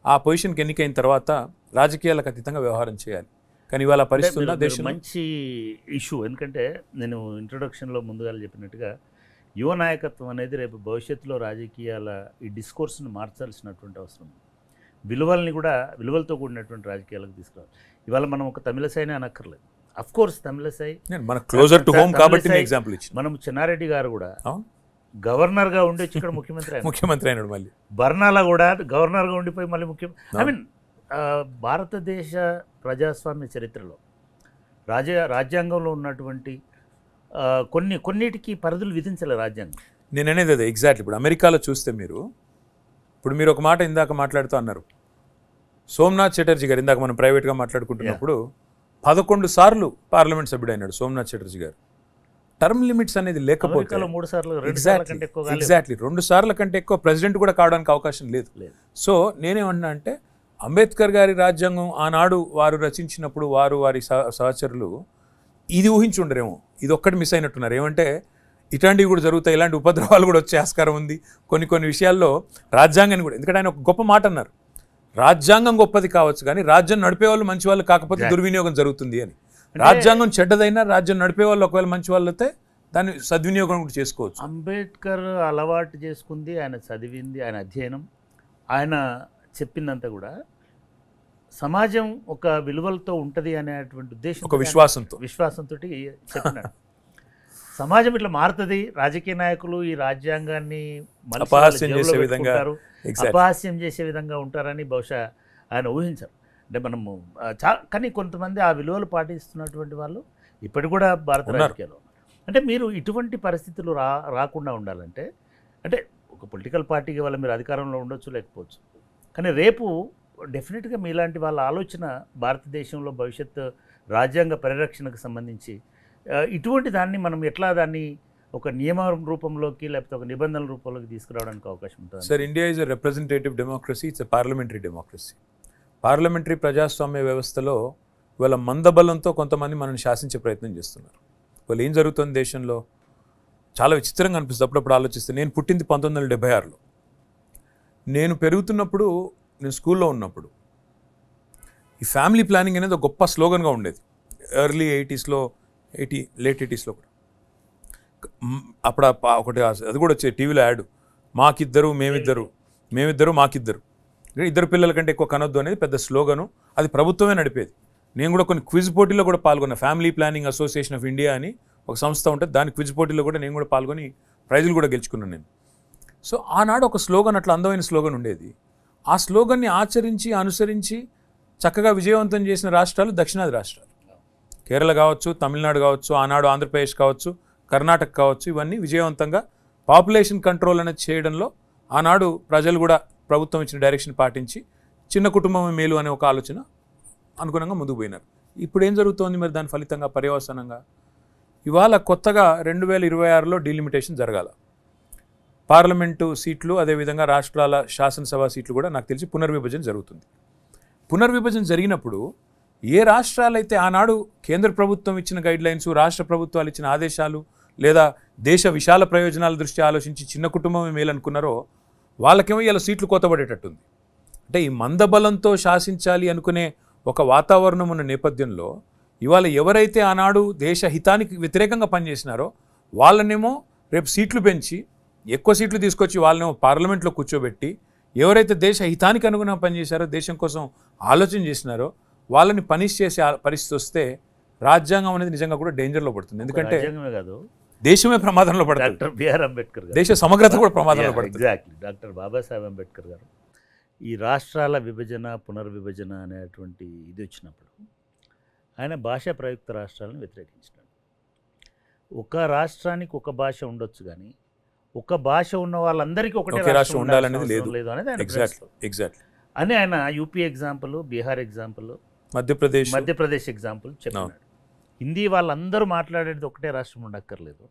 ఆ పొజిషన్కి ఎన్నికైన తర్వాత రాజకీయాలకు అతీతంగా వ్యవహారం చేయాలి. కానీ ఇవాళ పరిస్థితుల్లో దేశం మంచి ఇష్యూ. ఎందుకంటే నేను ఇంట్రొడక్షన్లో ముందుగా చెప్పినట్టుగా యువ నాయకత్వం అనేది రేపు భవిష్యత్తులో రాజకీయాల ఈ డిస్కోర్స్ని మార్చాల్సినటువంటి అవసరం. విలువలతో కూడినటువంటి రాజకీయాలకు తీసుకురావాలి. ఇవాళ మనం ఒక తమిళసైనే అనక్కర్లేదు. అఫ్ కోర్స్ తమిళసై మన క్లోజర్ టు హోమ్ కాబట్టి ఎగ్జాంపుల్ ఇచ్చి, మనం చెన్నారెడ్డి గారు కూడా గవర్నర్గా ఉండి వచ్చి ఇక్కడ ముఖ్యమంత్రి అయినాడు. మళ్ళీ బర్నాలా కూడా గవర్నర్గా ఉండిపోయి మళ్ళీ ఐ మీన్ భారతదేశ ప్రజాస్వామ్య చరిత్రలో రాజ్యాంగంలో ఉన్నటువంటి కొన్నిటికి పరిధులు విధించలే రాజ్యాంగం. నేను అనేది అదే ఎగ్జాక్ట్లీ. ఇప్పుడు అమెరికాలో చూస్తే మీరు ఒక మాట ఇందాక మాట్లాడుతూ అన్నారు, సోమనాథ్ చటర్జీ గారు, ఇందాక మనం ప్రైవేట్గా మాట్లాడుకుంటున్నప్పుడు 11 సార్లు పార్లమెంట్ సభ్యుడైనాడు సోమనాథ్ చటర్జీ గారు. టర్మ్ లిమిట్స్ అనేది లేకపోతే అమెరికాలో 3 సార్లు 2 సార్ల కంటే ఎక్కువ కాలేదు. ఎగ్జాక్ట్లీ 2 సార్ల కంటే ఎక్కువ ప్రెసిడెంట్ కూడా కావడానికి అవకాశం లేదు. సో నేనేమన్నా అంటే అంబేద్కర్ గారి రాజ్యాంగం ఆనాడు వారు రచించినప్పుడు వారి సహచరులు ఇది ఊహించి ఉండరేమో, ఇది ఒక్కటి మిస్ అయినట్టున్నారు. ఏమంటే ఇట్లాంటివి కూడా జరుగుతాయి, ఇలాంటి ఉపద్రవాలు కూడా వచ్చే ఆస్కారం ఉంది కొన్ని విషయాల్లో రాజ్యాంగాన్ని కూడా. ఎందుకంటే ఆయన ఒక గొప్ప మాట అన్నారు, రాజ్యాంగం గొప్పది కావచ్చు కానీ రాజ్యం నడిపే వాళ్ళు మంచి వాళ్ళు కాకపోతే దుర్వినియోగం జరుగుతుంది అని. రాజ్యాంగం చెడ్డదైనా రాజ్యం నడిపే వాళ్ళు ఒకవేళ మంచి వాళ్ళు అయితే దాన్ని సద్వినియోగం కూడా చేసుకోవచ్చు. అంబేద్కర్ అలవాటు చేసుకుంది, ఆయన చదివింది, ఆయన అధ్యయనం, ఆయన చెప్పిందంతా కూడా సమాజం ఒక విలువలతో ఉంటుంది అనేటువంటి ఉద్దేశం, ఒక విశ్వాసంతో చెప్పినాడు. సమాజం ఇట్లా మారుతుంది, రాజకీయ నాయకులు ఈ రాజ్యాంగాన్ని అపహాస్యం చేసే విధంగా ఉంటారని బహుశా ఆయన ఊహించారు. అంటే మనము కానీ కొంతమంది ఆ విలువలు పాటిస్తున్నటువంటి వాళ్ళు ఇప్పటి కూడా భారత రాజకీయాల్లో. అంటే మీరు ఇటువంటి పరిస్థితులు రాకుండా ఉండాలంటే, అంటే ఒక పొలిటికల్ పార్టీకి వల్ల మీరు అధికారంలో ఉండొచ్చు లేకపోవచ్చు, కానీ రేపు డెఫినెట్గా మీలాంటి వాళ్ళ ఆలోచన భారతదేశంలో భవిష్యత్ రాజ్యాంగ పరిరక్షణకు సంబంధించి ఇటువంటి దాన్ని మనం ఎట్లా దాన్ని ఒక నియమ రూపంలోకి లేకపోతే ఒక నిబంధనల రూపంలోకి తీసుకురావడానికి అవకాశం ఉంటుంది. Sir, India is a representative democracy, it's a parliamentary democracy. Parliamentary ప్రజాస్వామ్య వ్యవస్థలో ఇవాళ మందబలంతో కొంతమంది మనల్ని శాసించే ప్రయత్నం చేస్తున్నారు. వాళ్ళు ఏం జరుగుతుంది దేశంలో చాలా విచిత్రంగా అనిపిస్తుంది అప్పుడప్పుడు ఆలోచిస్తే. నేను పుట్టింది 1976లో. నేను పెరుగుతున్నప్పుడు, నేను స్కూల్లో ఉన్నప్పుడు ఈ ఫ్యామిలీ ప్లానింగ్ అనేది ఒక గొప్ప స్లోగన్గా ఉండేది. ఎర్లీ 80s, లేట్ 80s కూడా. అప్పుడు ఒకటి అది కూడా వచ్చే టీవీలో యాడ్, మాకిద్దరు మేమిద్దరు మాకిద్దరు, ఇద్దరు పిల్లల కంటే ఎక్కువ కనొద్దు అనేది పెద్ద స్లోగను. అది ప్రభుత్వమే నడిపేది. నేను కూడా కొన్ని క్విజ్ పోటీలో కూడా పాల్గొన్నా. Family planning association of India అని ఒక సంస్థ ఉంటుంది, దాని క్విజ్ పోటీలో కూడా నేను కూడా పాల్గొని ప్రైజులు కూడా గెలుచుకున్నాను నేను. సో ఆనాడు ఒక స్లోగన్, అట్లా అందమైన స్లోగన్ ఉండేది. ఆ స్లోగన్ని ఆచరించి అనుసరించి చక్కగా విజయవంతం చేసిన రాష్ట్రాలు దక్షిణాది రాష్ట్రాలు. కేరళ కావచ్చు, తమిళనాడు కావచ్చు, ఆనాడు ఆంధ్రప్రదేశ్ కావచ్చు, కర్ణాటక కావచ్చు, ఇవన్నీ విజయవంతంగా పాపులేషన్ కంట్రోల్ అనేది చేయడంలో ఆనాడు ప్రజలు కూడా ప్రభుత్వం ఇచ్చిన డైరెక్షన్ పాటించి చిన్న కుటుంబమే మేలు అనే ఒక ఆలోచన అనుగుణంగా ముందుకు పోయినారు. ఇప్పుడు ఏం జరుగుతోంది మరి దాని ఫలితంగా పర్యవసానంగా? ఇవాళ కొత్తగా 2026లో డీలిమిటేషన్ జరగాల. పార్లమెంటు సీట్లు, అదేవిధంగా రాష్ట్రాల శాసనసభ సీట్లు కూడా నాకు తెలిసి పునర్విభజన జరుగుతుంది. పునర్విభజన జరిగినప్పుడు ఏ రాష్ట్రాలైతే ఆనాడు కేంద్ర ప్రభుత్వం ఇచ్చిన గైడ్లైన్స్, రాష్ట్ర ప్రభుత్వాలు ఇచ్చిన ఆదేశాలు, లేదా దేశ విశాల ప్రయోజనాల దృష్ట్యా ఆలోచించి చిన్న కుటుంబమే మేలనుకున్నారో వాళ్ళకేమో ఇలా సీట్లు కోతబడేటట్టుంది. అంటే ఈ మందబలంతో శాసించాలి అనుకునే ఒక వాతావరణం ఉన్న నేపథ్యంలో ఇవాళ ఎవరైతే ఆనాడు దేశ హితానికి వ్యతిరేకంగా పనిచేసినారో వాళ్ళనేమో రేపు సీట్లు పెంచి ఎక్కువ సీట్లు తీసుకొచ్చి వాళ్ళనేమో పార్లమెంట్లో కూర్చోబెట్టి, ఎవరైతే దేశ హితానికి అనుగుణంగా పనిచేశారో, దేశం కోసం ఆలోచన చేసినారో వాళ్ళని పనిష్ చేసే పరిస్థితి వస్తే రాజ్యాంగం అనేది నిజంగా కూడా డేంజర్లో పడుతుంది. ఎందుకంటే దేశమే ప్రమాదంలో పడుతుంది. డాక్టర్ బిఆర్ అంబేద్కర్ గారు, దేశ సమగ్రత కూడా ప్రమాదంలో పడుతుంది. ఎగ్జాక్ట్లీ. డాక్టర్ బాబాసాహెబ్ అంబేద్కర్ గారు ఈ రాష్ట్రాల విభజన, పునర్విభజన అనేటువంటి ఇది వచ్చినప్పుడు ఆయన భాషా ప్రయుక్త రాష్ట్రాలను వ్యతిరేకించినాడు. ఒక రాష్ట్రానికి ఒక భాష ఉండొచ్చు కానీ ఒక భాష ఉన్న వాళ్ళందరికీ ఒకటే రాష్ట్రం ఉండాలనేది లేదు అనేది ఆయన అని ఆయన UP example, Bihar example, Madhya Pradesh example చెప్పినాడు. హిందీ వాళ్ళందరూ మాట్లాడేది ఒకటే రాష్ట్రం ఉండక్కర్లేదు.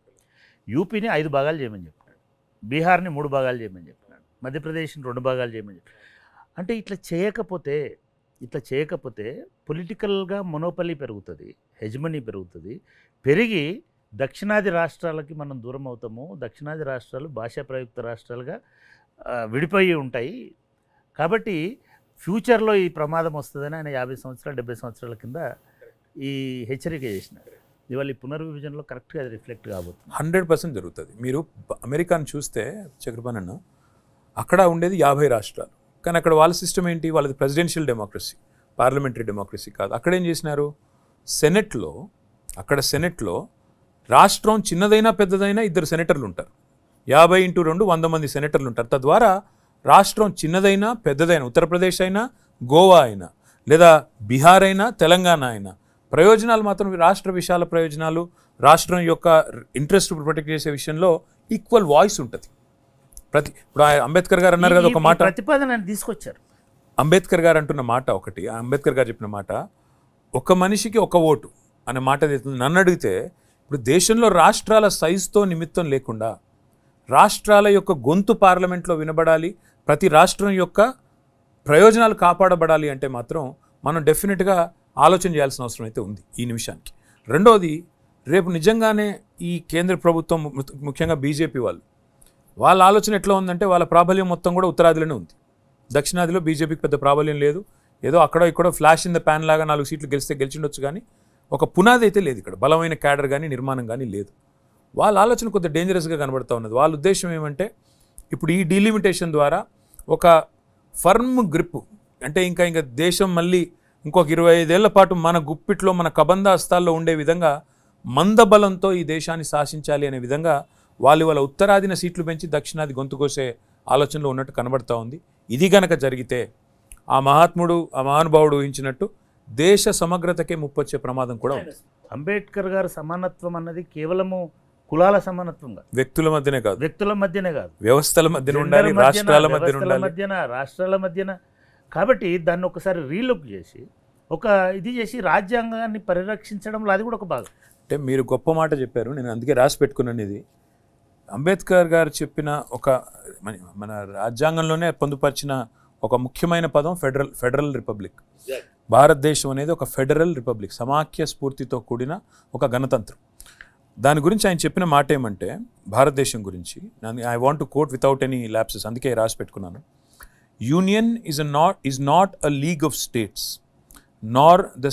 యూపీని 5 భాగాలు చేయమని చెప్పినాడు, బీహార్ని 3 భాగాలు చేయమని చెప్పినాడు, మధ్యప్రదేశ్ని 2 భాగాలు చేయమని చెప్పినాడు. అంటే ఇట్లా చేయకపోతే పొలిటికల్గా మొనోపలి పెరుగుతుంది, హెజమనీ పెరుగుతుంది. పెరిగి దక్షిణాది రాష్ట్రాలకి మనం దూరం అవుతాము. దక్షిణాది రాష్ట్రాలు భాషా ప్రయుక్త రాష్ట్రాలుగా విడిపోయి ఉంటాయి. కాబట్టి ఫ్యూచర్లో ఈ ప్రమాదం వస్తుందని ఆయన 50 సంవత్సరాలు 70 సంవత్సరాల కింద ఈ హెచ్చరిక చేసినారు. ఇవాళ ఈ పునర్విభజనలో కరెక్ట్గా అది రిఫ్లెక్ట్ కాబోతుంది. 100% జరుగుతుంది. మీరు అమెరికాను చూస్తే చక్రపాణి అన్న, అక్కడ ఉండేది 50 రాష్ట్రాలు, కానీ అక్కడ వాళ్ళ సిస్టమ్ ఏంటి? వాళ్ళది ప్రెసిడెన్షియల్ డెమోక్రసీ, పార్లమెంటరీ డెమోక్రసీ కాదు. అక్కడ ఏం చేసినారు? సెనెట్లో రాష్ట్రం చిన్నదైనా పెద్దదైనా 2 సెనేటర్లు ఉంటారు. 50x2 100 మంది సెనేటర్లు ఉంటారు. తద్వారా రాష్ట్రం చిన్నదైనా పెద్దదైనా, ఉత్తరప్రదేశ్ అయినా, గోవా అయినా, లేదా బీహార్ అయినా, తెలంగాణ అయినా, ప్రయోజనాలు మాత్రం రాష్ట్ర విశాల ప్రయోజనాలు, రాష్ట్రం యొక్క ఇంట్రెస్ట్ ప్రొటెక్ట్ చేసే విషయంలో ఈక్వల్ వాయిస్ ఉంటుంది. ఇప్పుడు అంబేద్కర్ గారు అన్నారు కదా ఒక మాట, ప్రతిపాదన తీసుకొచ్చారు. అంబేద్కర్ గారు అంటున్న మాట ఒకటి, అంబేద్కర్ గారు చెప్పిన మాట, ఒక మనిషికి ఒక ఓటు అనే మాట నన్ను అడిగితే ఇప్పుడు దేశంలో రాష్ట్రాల సైజుతో నిమిత్తం లేకుండా రాష్ట్రాల యొక్క గొంతు పార్లమెంట్లో వినబడాలి, ప్రతి రాష్ట్రం యొక్క ప్రయోజనాలు కాపాడబడాలి అంటే మాత్రం మనం డెఫినెట్గా ఆలోచన చేయాల్సిన అవసరం అయితే ఉంది ఈ నిమిషానికి. రెండోది, రేపు నిజంగానే ఈ కేంద్ర ప్రభుత్వం ముఖ్యంగా బీజేపీ వాళ్ళ ఆలోచన ఎట్లా ఉందంటే వాళ్ళ ప్రాబల్యం మొత్తం కూడా ఉత్తరాదిలోనే ఉంది. దక్షిణాదిలో బీజేపీకి పెద్ద ప్రాబల్యం లేదు. ఏదో అక్కడో ఇక్కడో ఫ్లాష్ ఇన్ ద ప్యాన్ లాగా 4 సీట్లు గెలిచిండొచ్చు, కానీ ఒక పునాది అయితే లేదు. ఇక్కడ బలమైన క్యాడర్ కానీ నిర్మాణం కానీ లేదు. వాళ్ళ ఆలోచన కొంత డేంజరస్గా కనబడుతూ ఉన్నది. వాళ్ళ ఉద్దేశం ఏమంటే ఇప్పుడు ఈ డీలిమిటేషన్ ద్వారా ఒక ఫర్మ్ గ్రిప్, అంటే ఇంకా దేశం మళ్ళీ ఇంకొక 25 ఏళ్ల పాటు మన గుప్పిట్లో మన కబంధ హస్తాల్లో ఉండే విధంగా మందబలంతో ఈ దేశాన్ని శాసించాలి అనే విధంగా వాళ్ళ ఉత్తరాదిన సీట్లు పెంచి దక్షిణాది గొంతు కోసే ఆలోచనలో ఉన్నట్టు కనబడుతూ ఉంది. ఇది గనక జరిగితే ఆ మహానుభావుడు ఊహించినట్టు దేశ సమగ్రతకే ముప్పొచ్చే ప్రమాదం కూడా ఉంది. అంబేద్కర్ గారు సమానత్వం అన్నది కేవలము కులాల సమానత్వంగా వ్యక్తుల మధ్యనే కాదు, వ్యవస్థల మధ్యన ఉండాలి, రాష్ట్రాల మధ్యన. కాబట్టి దాన్ని ఒకసారి రీలుక్ చేసి చేసి రాజ్యాంగాన్ని పరిరక్షించడంలో అది కూడా ఒక భాగం. అంటే మీరు గొప్ప మాట చెప్పారు, నేను అందుకే రాసి పెట్టుకున్నాను. ఇది అంబేద్కర్ గారు చెప్పిన మన రాజ్యాంగంలోనే పొందుపరిచిన ఒక ముఖ్యమైన పదం ఫెడరల్ రిపబ్లిక్. భారతదేశం అనేది ఒక ఫెడరల్ రిపబ్లిక్, సమాఖ్య స్ఫూర్తితో కూడిన ఒక గణతంత్రం. దాని గురించి ఆయన చెప్పిన మాట ఏమంటే, భారతదేశం గురించి I want to quote without any lapses, అందుకే రాసి పెట్టుకున్నాను. Union is not a league of states, nor the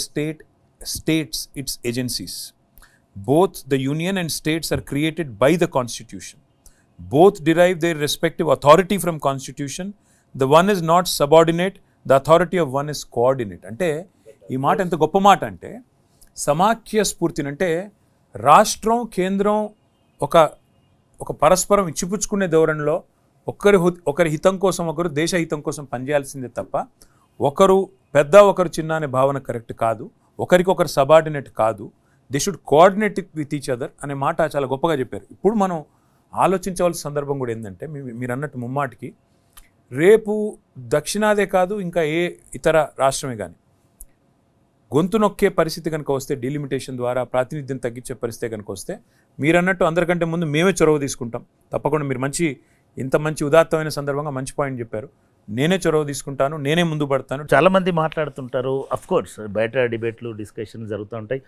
states its agencies. Both the union and states are created by the constitution. Both derive their respective authority from constitution. The one is not subordinate, the authority of one is coordinate. అంటే ఈ మాట ఎంత గొప్ప మాట అంటే, సమాఖ్య స్ఫూర్తిని అంటే రాష్ట్రం కేంద్రం ఒక పరస్పరం ఇచ్చిపుచ్చుకునే ధోరణిలో ఒకరి హితం కోసం ఒకరు, దేశ హితం కోసం పనిచేయాల్సిందే తప్ప ఒకరు పెద్ద ఒకరు చిన్న అనే భావన కరెక్ట్ కాదు. ఒకరికొకరు సబార్డినేట్ కాదు. They should coordinate with each other అనే మాట చాలా గొప్పగా చెప్పారు. ఇప్పుడు మనం ఆలోచించవలసిన సందర్భం కూడా ఏంటంటే, మీరు అన్నట్టు ముమ్మాటికి రేపు దక్షిణాదే కాదు ఇంకా ఏ ఇతర రాష్ట్రమే కానీ గొంతు నొక్కే పరిస్థితి కనుక వస్తే, డీలిమిటేషన్ ద్వారా ప్రాతినిధ్యం తగ్గించే పరిస్థితి కనుక వస్తే, మీరు అన్నట్టు అందరికంటే ముందు మేమే చొరవ తీసుకుంటాం. తప్పకుండా మీరు ఇంత మంచి ఉదాత్తమైన సందర్భంగా మంచి పాయింట్ చెప్పారు. నేనే చొరవ తీసుకుంటాను, నేనే ముందు పడతాను. చాలామంది మాట్లాడుతుంటారు, అఫ్ కోర్స్ బయట డిబేట్లు డిస్కషన్లు జరుగుతూ ఉంటాయి.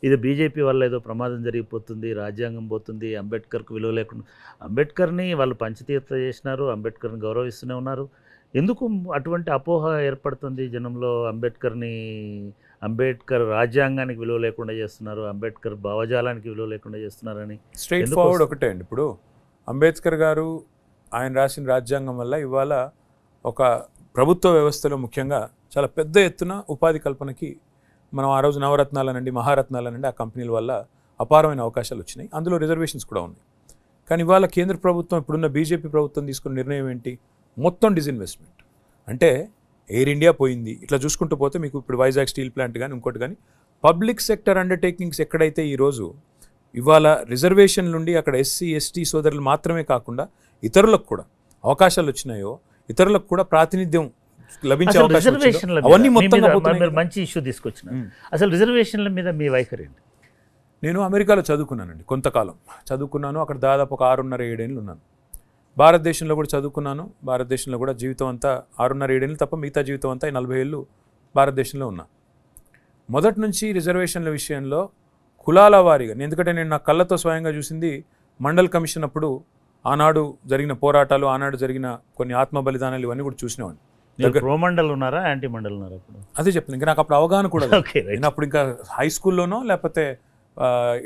ఇది బీజేపీ వల్ల ఏదో ప్రమాదం జరిగిపోతుంది, రాజ్యాంగం పోతుంది, అంబేద్కర్కు విలువ లేకుండా. అంబేద్కర్ని వాళ్ళు పంచతీర్థ చేసినారు, అంబేద్కర్ని గౌరవిస్తూనే ఉన్నారు. ఎందుకు అటువంటి అపోహ ఏర్పడుతుంది జనంలో? అంబేద్కర్ రాజ్యాంగానికి విలువ లేకుండా చేస్తున్నారు, అంబేద్కర్ భావజాలానికి విలువ లేకుండా చేస్తున్నారని. స్ట్రైట్ ఫార్వర్డ్ ఒకటే అండి. ఇప్పుడు అంబేద్కర్ గారు ఆయన రాసిన రాజ్యాంగం వల్ల ఇవాళ ఒక ప్రభుత్వ వ్యవస్థలో ముఖ్యంగా చాలా పెద్ద ఎత్తున ఉపాధి కల్పనకి మనం ఆ రోజు నవరత్నాలనండి, మహారత్నాలనండి ఆ కంపెనీల వల్ల అపారమైన అవకాశాలు వచ్చినాయి. అందులో రిజర్వేషన్స్ కూడా ఉన్నాయి. కానీ ఇవాళ కేంద్ర ప్రభుత్వం, ఇప్పుడున్న బీజేపీ ప్రభుత్వం తీసుకున్న నిర్ణయం ఏంటి? మొత్తం డిస్ఇన్వెస్ట్మెంట్. అంటే ఎయిర్ ఇండియా పోయింది. ఇట్లా చూసుకుంటూ పోతే మీకు ఇప్పుడు వైజాగ్ స్టీల్ ప్లాంట్ కానీ ఇంకోటి కానీ పబ్లిక్ సెక్టర్ అండర్టేకింగ్స్ ఎక్కడైతే ఈరోజు ఇవాళ రిజర్వేషన్ నుండి అక్కడ ఎస్సీ ఎస్టీ సోదరులు మాత్రమే కాకుండా ఇతరులకు కూడా అవకాశాలు వచ్చినాయో, ఇతరులకు కూడా ప్రాతినిధ్యం లభించే అవకాశం అవన్నీ మొత్తం మంచి ఇష్యూ తీసుకొచ్చిన. అసలు రిజర్వేషన్ల మీద మీ వైఖరి ఏంటి? నేను అమెరికాలో చదువుకున్నానండి, కొంతకాలం చదువుకున్నాను. అక్కడ దాదాపు ఒక 6.5-7 ఏళ్ళు ఉన్నాను. భారతదేశంలో కూడా చదువుకున్నాను. భారతదేశంలో కూడా జీవితం అంతా 6.5-7 ఏళ్ళు తప్ప మిగతా జీవితం అంతా 40 ఏళ్ళు భారతదేశంలో ఉన్నా. మొదటి నుంచి రిజర్వేషన్ల విషయంలో కులాల వారీగా, ఎందుకంటే నేను నా కళ్ళతో స్వయంగా చూసింది మండల్ కమిషన్ అప్పుడు ఆనాడు జరిగిన పోరాటాలు, ఆనాడు జరిగిన కొన్ని ఆత్మ బలిదానాలు ఇవన్నీ కూడా చూసినవాడిని. ప్రో మండల్ ఉన్నారా, యాంటీ మండల్ ఉన్నారా? అప్పుడు అదే చెప్తాను. ఇంకా నాకు అప్పుడు అవగాహన కూడా నేను అప్పుడు ఇంకా హై స్కూల్లోనో లేకపోతే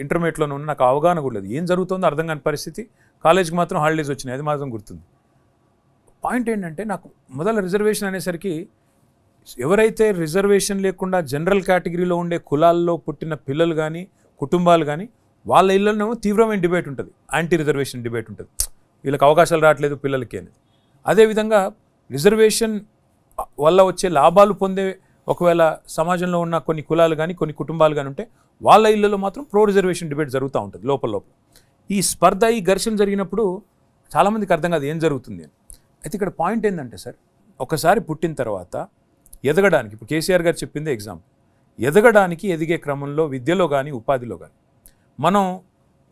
ఇంటర్మీడియట్లోనో ఉన్న నాకు అవగాహన కూడా లేదు. ఏం జరుగుతుందో అర్థం కాని పరిస్థితి. కాలేజ్కి మాత్రం హాలిడేస్ వచ్చినాయి, అది మాత్రం గుర్తుంది. పాయింట్ ఏంటంటే, నాకు మొదల రిజర్వేషన్ అనేసరికి ఎవరైతే రిజర్వేషన్ లేకుండా జనరల్ కేటగిరీలో ఉండే కులాల్లో పుట్టిన పిల్లలు కానీ కుటుంబాలు కానీ వాళ్ళ ఇళ్ళలోనేమో తీవ్రమైన డిబేట్ ఉంటుంది, యాంటీ రిజర్వేషన్ డిబేట్ ఉంటుంది. వీళ్ళకి అవకాశాలు రావట్లేదు పిల్లలకి అని. అదేవిధంగా రిజర్వేషన్ వల్ల వచ్చే లాభాలు పొందే ఒకవేళ సమాజంలో ఉన్న కొన్ని కులాలు కానీ కొన్ని కుటుంబాలు కానీ ఉంటే వాళ్ళ ఇళ్లలో మాత్రం ప్రో రిజర్వేషన్ డిబేట్ జరుగుతూ ఉంటుంది లోపల. ఈ స్పర్ధ, ఈ ఘర్షణ జరిగినప్పుడు చాలామందికి అర్థం కాదు ఏం జరుగుతుంది అని. అయితే ఇక్కడ పాయింట్ ఏంటంటే సార్, ఒకసారి పుట్టిన తర్వాత ఎదగడానికి, ఇప్పుడు కేసీఆర్ గారు చెప్పిందే ఎగ్జాంపుల్, ఎదగడానికి ఎదిగే క్రమంలో విద్యలో కానీ ఉపాధిలో కానీ మనం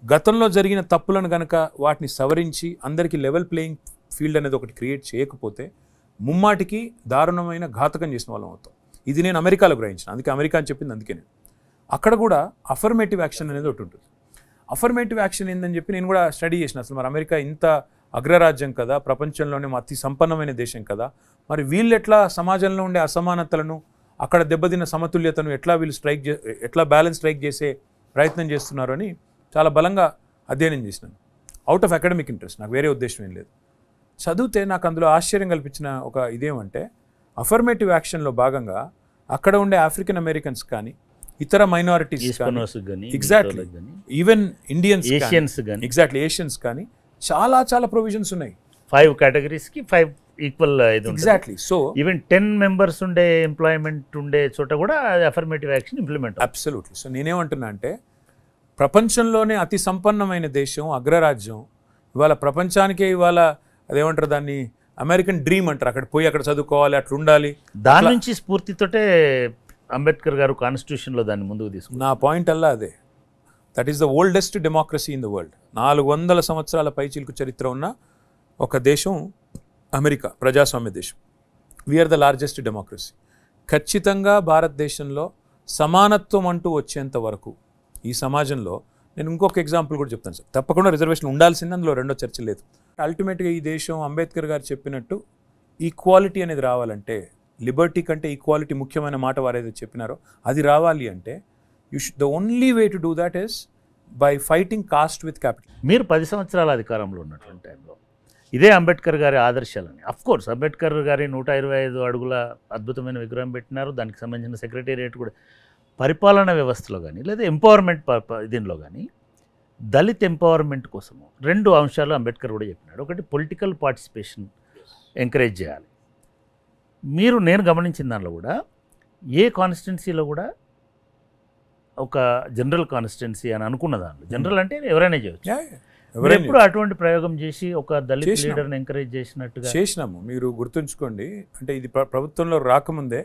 గతంలో జరిగిన తప్పులను గనక వాటిని సవరించి అందరికీ లెవెల్ ప్లేయింగ్ ఫీల్డ్ అనేది ఒకటి క్రియేట్ చేయకపోతే ముమ్మాటికి దారుణమైన ఘాతకం చేసిన వాళ్ళం అవుతాం. ఇది నేను అమెరికాలో గ్రహించిన, అందుకే అమెరికా అని చెప్పింది అందుకే నేను. అక్కడ కూడా అఫర్మేటివ్ యాక్షన్ అనేది ఒకటి ఉంటుంది. అఫర్మేటివ్ యాక్షన్ ఏందని చెప్పి నేను కూడా స్టడీ చేసిన. అసలు మరి అమెరికా ఇంత అగ్రరాజ్యం కదా, ప్రపంచంలోనే అతి సంపన్నమైన దేశం కదా, మరి వీళ్ళు ఎట్లా సమాజంలో ఉండే అసమానతలను, అక్కడ దెబ్బతిన్న సమతుల్యతను ఎట్లా వీళ్ళు ఎట్లా బ్యాలెన్స్ స్ట్రైక్ చేసే ప్రయత్నం చేస్తున్నారు అని చాలా బలంగా అధ్యయనం చేసినాను. అవుట్ ఆఫ్ అకాడమిక్ ఇంట్రెస్ట్, నాకు వేరే ఉద్దేశం ఏం లేదు. చదివితే నాకు అందులో ఆశ్చర్యం కల్పించిన ఒక ఇదేమంటే అఫర్మేటివ్ యాక్షన్లో భాగంగా అక్కడ ఉండే ఆఫ్రికన్ అమెరికన్స్ కానీ ఇతర మైనారిటీస్ కానీ exactly even Indians exactly Asians కానీ చాలా చాలా ప్రొవిజన్స్ ఉన్నాయి. 5 కేటగిరీస్కి 5 equal. Exactly. So even 10 members ఉండే ఎంప్లాయ్మెంట్ ఉండే చోట కూడా affirmative action implement. Absolutely. So నేనేమంటున్నా అంటే ప్రపంచంలోనే అతి సంపన్నమైన దేశం, అగ్రరాజ్యం, ఇవాళ ప్రపంచానికే ఇవాళ అదేమంటారు దాన్ని అమెరికన్ డ్రీమ్ అంటారు. అక్కడ పోయి అక్కడ చదువుకోవాలి, అట్లా ఉండాలి. దాని నుంచి స్ఫూర్తితోటే అంబేద్కర్ గారు కాన్స్టిట్యూషన్లో దాన్ని ముందుకు తీసుకున్నారు. నా పాయింట్ అల్లా అదే. That is the oldest democracy in the world. 400 సంవత్సరాల పైచిలుకు చరిత్ర ఉన్న ఒక దేశం అమెరికా, ప్రజాస్వామ్య దేశం. We are the largest democracy. ఖచ్చితంగా భారతదేశంలో సమానత్వం అంటూ వచ్చేంత వరకు ఈ సమాజంలో, నేను ఇంకొక ఎగ్జాంపుల్ కూడా చెప్తాను సార్, తప్పకుండా రిజర్వేషన్ ఉండాల్సింది, అందులో రెండో చర్చ లేదు. అల్టిమేట్గా ఈ దేశం అంబేద్కర్ గారు చెప్పినట్టు ఈక్వాలిటీ అనేది రావాలంటే, లిబర్టీ కంటే ఈక్వాలిటీ ముఖ్యమైన మాట వారైతే చెప్పినారో అది రావాలి అంటే the only way to do that is by fighting caste with capital. మీరు 10 సంవత్సరాల అధికారంలో ఉన్నటువంటి టైంలో ఇదే అంబేద్కర్ గారి ఆదర్శాలని, అఫ్కోర్స్ అంబేద్కర్ గారి 125 అడుగుల అద్భుతమైన విగ్రహం పెట్టినారు, దానికి సంబంధించిన సెక్రటేరియట్ కూడా. పరిపాలనా వ్యవస్థలో కానీ లేదా ఎంపవర్మెంట్ దీనిలో కానీ దళిత్ ఎంపవర్మెంట్ కోసము 2 అంశాలు అంబేద్కర్ కూడా చెప్పినాడు. ఒకటి పొలిటికల్ పార్టిసిపేషన్ ఎంకరేజ్ చేయాలి. నేను గమనించిన దానిలో కూడా ఏ కాన్స్టిట్యున్సీలో కూడా ఒక జనరల్ కాన్స్టిట్యున్సీ అని అనుకున్న దానిలో, జనరల్ అంటే ఎవరైనా చేయవచ్చు, ఎప్పుడు అటువంటి ప్రయోగం చేసి ఒక దళిత లీడర్ని ఎంకరేజ్ చేసినట్టుగా చేసినాము. మీరు గుర్తుంచుకోండి, అంటే ఇది ప్రభుత్వంలో రాకముందే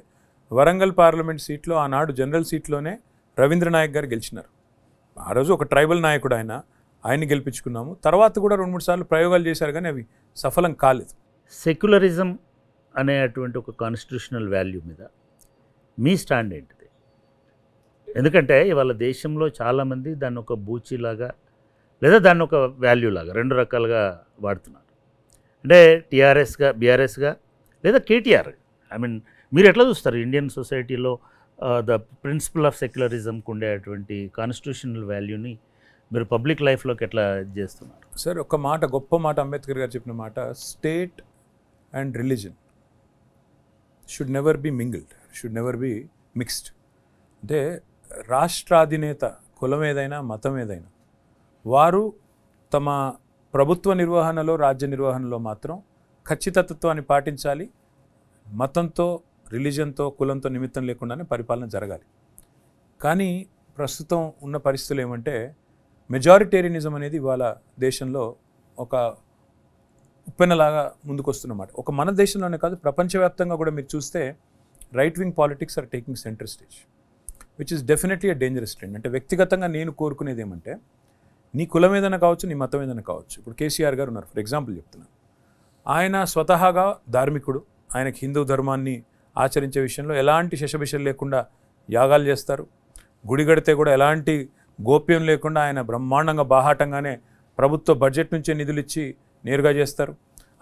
వరంగల్ పార్లమెంట్ సీట్లో ఆనాడు జనరల్ సీట్లోనే రవీంద్ర నాయక్ గారు గెలిచినారు. ఆ రోజు ఒక ట్రైబల్ నాయకుడు ఆయన్ని గెలిపించుకున్నాము. తర్వాత కూడా 2-3 సార్లు ప్రయోగాలు చేశారు కానీ అవి సఫలం కాలేదు. సెక్యులరిజం అనేటువంటి ఒక కాన్స్టిట్యూషనల్ వాల్యూ మీద మీ స్టాండ్ ఏంటిది? ఎందుకంటే ఇవాళ దేశంలో చాలామంది దాన్ని ఒక బూచీలాగా లేదా దాన్ని ఒక వాల్యూ లాగా 2 రకాలుగా వాడుతున్నారు. అంటే టీఆర్ఎస్గా, బీఆర్ఎస్గా లేదా కేటీఆర్. ఐ మీన్ మీరు ఎట్లా చూస్తారు ఇండియన్ సొసైటీలో ద ప్రిన్సిపల్ ఆఫ్ సెక్యులరిజంకు ఉండేటువంటి కాన్స్టిట్యూషనల్ వాల్యూని మీరు పబ్లిక్ లైఫ్లోకి ఎట్లా చేస్తున్నారు? సార్ ఒక మాట, గొప్ప మాట అంబేద్కర్ గారు చెప్పిన మాట, state and religion should never be mingled, should never be mixed. అంటే రాష్ట్రాధినేత కులం ఏదైనా మతం ఏదైనా వారు తమ ప్రభుత్వ నిర్వహణలో, రాజ్య నిర్వహణలో మాత్రం ఖచ్చితత్వాన్ని పాటించాలి. మతంతో, రిలీజన్తో, కులంతో నిమిత్తం లేకుండానే పరిపాలన జరగాలి. కానీ ప్రస్తుతం ఉన్న పరిస్థితులు ఏమంటే మెజారిటేరియనిజం అనేది ఇవాళ దేశంలో ఒక ఉప్పెనలాగా ముందుకొస్తున్నమాట. ఒక మన దేశంలోనే కాదు, ప్రపంచవ్యాప్తంగా కూడా మీరు చూస్తే right wing politics are taking centre stage, which is definitely a dangerous trend. అంటే వ్యక్తిగతంగా నేను కోరుకునేది ఏమంటే, నీ కులం ఏదైనా కావచ్చు, నీ మతం ఏదైనా కావచ్చు. ఇప్పుడు కేసీఆర్ గారు ఉన్నారు, ఫర్ ఎగ్జాంపుల్ చెప్తున్నాను. ఆయన స్వతహాగా ధార్మికుడు, ఆయనకి హిందూ ధర్మాన్ని ఆచరించే విషయంలో ఎలాంటి శశబిషలు లేకుండా యాగాలు చేస్తారు. గుడి గడితే కూడా ఎలాంటి గోప్యం లేకుండా ఆయన బ్రహ్మాండంగా బాహాటంగానే ప్రభుత్వ బడ్జెట్ నుంచే నిధులు ఇచ్చి నేరుగా చేస్తారు.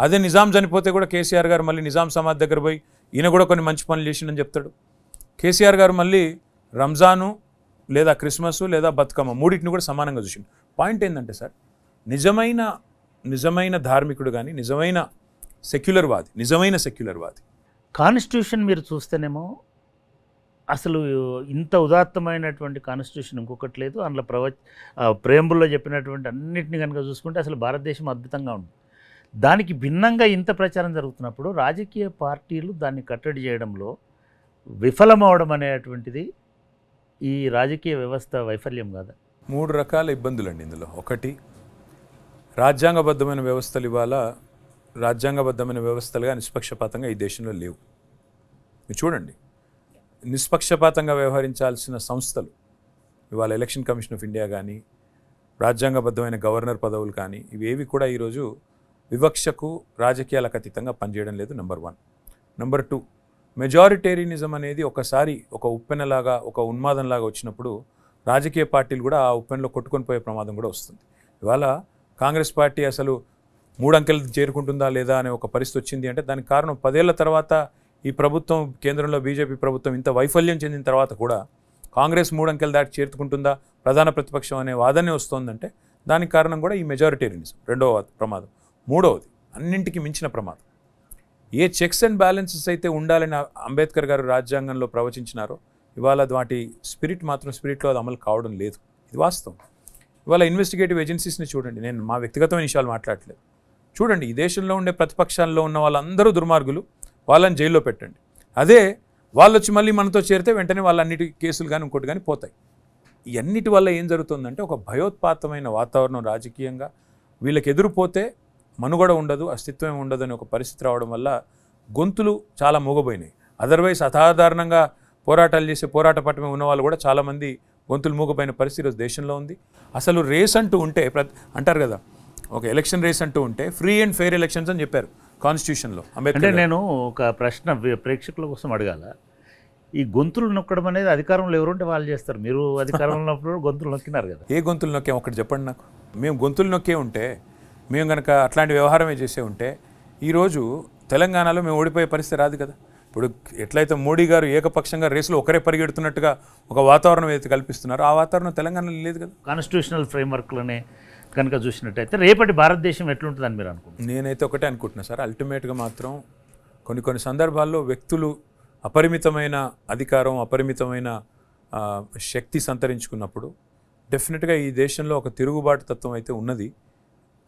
అదే నిజాం చనిపోతే కూడా కేసీఆర్ గారు మళ్ళీ నిజాం సమాధి దగ్గర పోయి ఈయన కూడా కొన్ని మంచి పనులు చేసిందని చెప్తాడు. కేసీఆర్ గారు మళ్ళీ రంజాను లేదా క్రిస్మస్ లేదా బతుకమ్మ మూడింటిని కూడా సమానంగా చూసిండు. పాయింట్ ఏంటంటే సార్, నిజమైన ధార్మికుడు కానీ నిజమైన సెక్యులర్వాది కాన్స్టిట్యూషన్ మీరు చూస్తేనేమో అసలు ఇంత ఉదాత్తమైనటువంటి కాన్స్టిట్యూషన్ ఇంకొకటి లేదు. అందులో ప్రేంబుల్లో చెప్పినటువంటి అన్నింటినీ కనుక చూసుకుంటే అసలు భారతదేశం అద్భుతంగా ఉంది. దానికి భిన్నంగా ఇంత ప్రచారం జరుగుతున్నప్పుడు రాజకీయ పార్టీలు దాన్ని కట్టడి చేయడంలో విఫలమవడం అనేటువంటిది ఈ రాజకీయ వ్యవస్థ వైఫల్యం కాదా? 3 రకాల ఇబ్బందులండి ఇందులో. ఒకటి, రాజ్యాంగబద్ధమైన వ్యవస్థలు ఇవాళ రాజ్యాంగబద్ధమైన వ్యవస్థలుగా నిష్పక్షపాతంగా ఈ దేశంలో లేవు. మీరు చూడండి, నిష్పక్షపాతంగా వ్యవహరించాల్సిన సంస్థలు, ఇవాళ ఎలక్షన్ కమిషన్ ఆఫ్ ఇండియా కానీ, రాజ్యాంగబద్ధమైన గవర్నర్ పదవులు కానీ, ఇవేవి కూడా ఈరోజు వివక్షకు రాజకీయాలకు అతీతంగా పనిచేయడం లేదు. నెంబర్ 1. నెంబర్ 2, మెజారిటేరియనిజం అనేది ఒకసారి ఒక ఉప్పెనలాగా, ఒక ఉన్మాదంలాగా వచ్చినప్పుడు రాజకీయ పార్టీలు కూడా ఆ ఉప్పెనలో కొట్టుకొని పోయే ప్రమాదం కూడా వస్తుంది. ఇవాళ కాంగ్రెస్ పార్టీ అసలు 3 అంకెలు చేరుకుంటుందా లేదా అనే ఒక పరిస్థితి వచ్చింది అంటే దానికి కారణం 10 ఏళ్ల తర్వాత ఈ ప్రభుత్వం, కేంద్రంలో బీజేపీ ప్రభుత్వం ఇంత వైఫల్యం చెందిన తర్వాత కూడా కాంగ్రెస్ 3 అంకెలు దాటి చేరుకుంటుందా ప్రధాన ప్రతిపక్షం అనే వాదనే వస్తుందంటే దానికి కారణం కూడా ఈ మెజారిటేరియనిజం. 2వ ప్రమాదం. 3వది అన్నింటికి మించిన ప్రమాదం, ఏ చెక్స్ అండ్ బ్యాలెన్సెస్ అయితే ఉండాలని అంబేద్కర్ గారు రాజ్యాంగంలో ప్రవచించినారో ఇవాళ వాటి స్పిరిట్లో అది అమలు కావడం లేదు. ఇది వాస్తవం. ఇవాళ ఇన్వెస్టిగేటివ్ ఏజెన్సీస్ని చూడండి, నేను మా వ్యక్తిగతమైన విషయాలు మాట్లాడట్లేదు. చూడండి, ఈ దేశంలో ఉండే ప్రతిపక్షాల్లో ఉన్న వాళ్ళందరూ దుర్మార్గులు, వాళ్ళని జైల్లో పెట్టండి. అదే వాళ్ళు వచ్చి మళ్ళీ మనతో చేరితే వెంటనే వాళ్ళన్నిటి కేసులు కానీ ఇంకోటి కానీ పోతాయి. ఇవన్నిటి వల్ల ఏం జరుగుతుందంటే ఒక భయోత్పాతమైన వాతావరణం రాజకీయంగా, వీళ్ళకి ఎదురుపోతే మనుగడ ఉండదు, అస్తిత్వం ఉండదు అనే ఒక పరిస్థితి రావడం వల్ల గొంతులు చాలా మూగపోయినాయి. అదర్వైజ్ అసాధారణంగా పోరాటాలు చేసే పోరాట పట్టమే ఉన్న వాళ్ళు కూడా చాలామంది గొంతులు మూగపోయిన పరిస్థితి ఈరోజు దేశంలో ఉంది. అసలు రేస్ అంటూ ఉంటే అంటారు కదా, ఒక ఎలక్షన్ రేస్ అంటూ ఉంటే ఫ్రీ అండ్ ఫెయిర్ ఎలక్షన్స్ అని చెప్పారు కాన్స్టిట్యూషన్లో. అంటే నేను ఒక ప్రశ్న ప్రేక్షకుల కోసం అడగాల. ఈ గొంతులు నొక్కడం అనేది అధికారంలో ఎవరుంటే వాళ్ళు చేస్తారు. మీరు అధికారంలో ఉన్నప్పుడు గొంతులు నొక్కినారు కదా. ఏ గొంతులు నొక్కాం ఒకటి చెప్పండి నాకు. మేము గొంతులు నొక్కే ఉంటే, మేము కనుక అట్లాంటి వ్యవహారమే చేసే ఉంటే ఈరోజు తెలంగాణలో మేము ఓడిపోయే పరిస్థితి రాదు కదా. ఇప్పుడు ఎట్లయితే మోడీ గారు ఏకపక్షంగా రేసులో ఒకరే పరిగెడుతున్నట్టుగా ఒక వాతావరణం ఏదైతే కల్పిస్తున్నారో ఆ వాతావరణం తెలంగాణలో లేదు కదా. కాన్స్టిట్యూషనల్ ఫ్రేమ్వర్క్లోనే కనుక చూసినట్టయితే రేపటి భారతదేశం ఎట్లుంటుందని మీరు అనుకుంటున్నారు? నేనైతే ఒకటే అనుకుంటున్నాను సార్, అల్టిమేట్గా మాత్రం కొన్ని సందర్భాల్లో వ్యక్తులు అపరిమితమైన అధికారం, అపరిమితమైన శక్తి సంతరించుకున్నప్పుడు డెఫినెట్గా ఈ దేశంలో ఒక తిరుగుబాటు తత్వం అయితే ఉన్నది,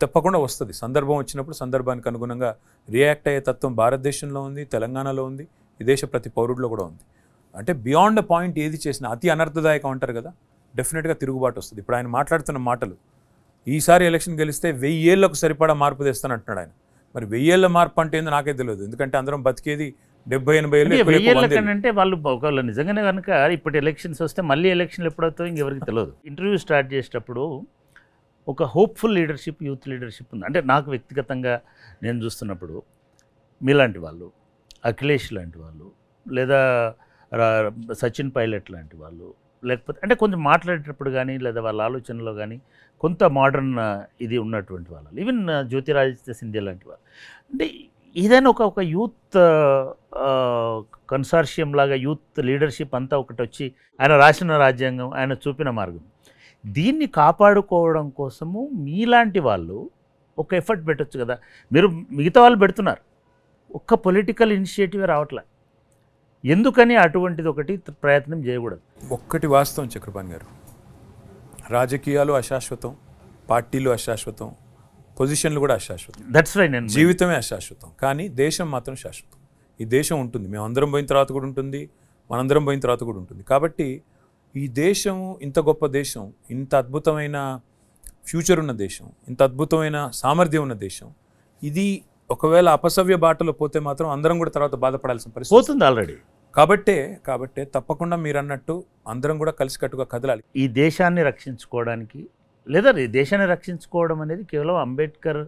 తప్పకుండా వస్తుంది. సందర్భం వచ్చినప్పుడు సందర్భానికి అనుగుణంగా రియాక్ట్ అయ్యే తత్వం భారతదేశంలో ఉంది, తెలంగాణలో ఉంది, ఈ దేశ ప్రతి పౌరుడిలో కూడా ఉంది. అంటే బియాండ్ అ పాయింట్ ఏది చేసినా అతి అనర్థదాయకం అంటారు కదా, డెఫినెట్గా తిరుగుబాటు వస్తుంది. ఇప్పుడు ఆయన మాట్లాడుతున్న మాటలు, ఈసారి ఎలక్షన్ గెలిస్తే 1000 ఏళ్లకు సరిపడా మార్పు తెస్తాను అంటున్నాడు ఆయన. మరి 1000 ఏళ్ల మార్పు అంటే ఏందో నాకే తెలియదు, ఎందుకంటే అందరం బతికేది 70-80 ఏళ్ళు. అంటే వాళ్ళు ఒకవేళ నిజంగానే కనుక ఇప్పుడు ఎలక్షన్స్ వస్తే మళ్ళీ ఎలక్షన్లు ఎప్పుడవుతాయో ఇంకెవరికి తెలియదు. ఇంటర్వ్యూ స్టార్ట్ చేసేటప్పుడు ఒక హోప్ఫుల్ లీడర్షిప్, యూత్ లీడర్షిప్ ఉంది. అంటే నాకు వ్యక్తిగతంగా నేను చూస్తున్నప్పుడు మీలాంటి వాళ్ళు, అఖిలేష్ లాంటి వాళ్ళు, లేదా సచిన్ పైలట్ లాంటి వాళ్ళు, లేకపోతే అంటే కొంచెం మాట్లాడేటప్పుడు కానీ లేదా వాళ్ళ ఆలోచనలో కానీ కొంత మోడర్న్ ఇది ఉన్నటువంటి వాళ్ళు, ఈవెన్ జ్యోతిరాదిత్య సింధియా లాంటి వాళ్ళు. అంటే ఏదైనా ఒక యూత్ కన్సార్షియం లాగా యూత్ లీడర్షిప్ అంతా ఒకటి వచ్చి ఆయన రాసిన రాజ్యాంగం, ఆయన చూపిన మార్గం, దీన్ని కాపాడుకోవడం కోసము మీలాంటి వాళ్ళు ఒక ఎఫర్ట్ పెట్టచ్చు కదా. మీరు మిగతా వాళ్ళు పెడుతున్నారు, ఒక్క పొలిటికల్ ఇనిషియేటివ్ రావట్లే, ఎందుకని అటువంటిది ఒకటి ప్రయత్నం చేయకూడదు? ఒక్కటి వాస్తవం చక్రపాణి గారు, రాజకీయాలు అశాశ్వతం, పార్టీలు అశాశ్వతం, పొజిషన్లు కూడా అశాశ్వతం, దట్స్ వై నేను జీవితమే అశాశ్వతం, కానీ దేశం మాత్రం శాశ్వతం. ఈ దేశం ఉంటుంది, మేము అందరం పోయిన తర్వాత కూడా ఉంటుంది, మనందరం పోయిన తర్వాత కూడా ఉంటుంది. కాబట్టి ఈ దేశం ఇంత గొప్ప దేశం, ఇంత అద్భుతమైన ఫ్యూచర్ ఉన్న దేశం, ఇంత అద్భుతమైన సామర్థ్యం ఉన్న దేశం, ఇది ఒకవేళ అపసవ్య బాటలో పోతే మాత్రం అందరం కూడా తర్వాత బాధపడాల్సిన పరిస్థితి పోతుంది ఆల్రెడీ. కాబట్టే తప్పకుండా మీరు అన్నట్టు అందరం కూడా కలిసికట్టుగా కదలాలి. ఈ దేశాన్ని రక్షించుకోవడానికి, లేదా ఈ దేశాన్ని రక్షించుకోవడం అనేది కేవలం అంబేద్కర్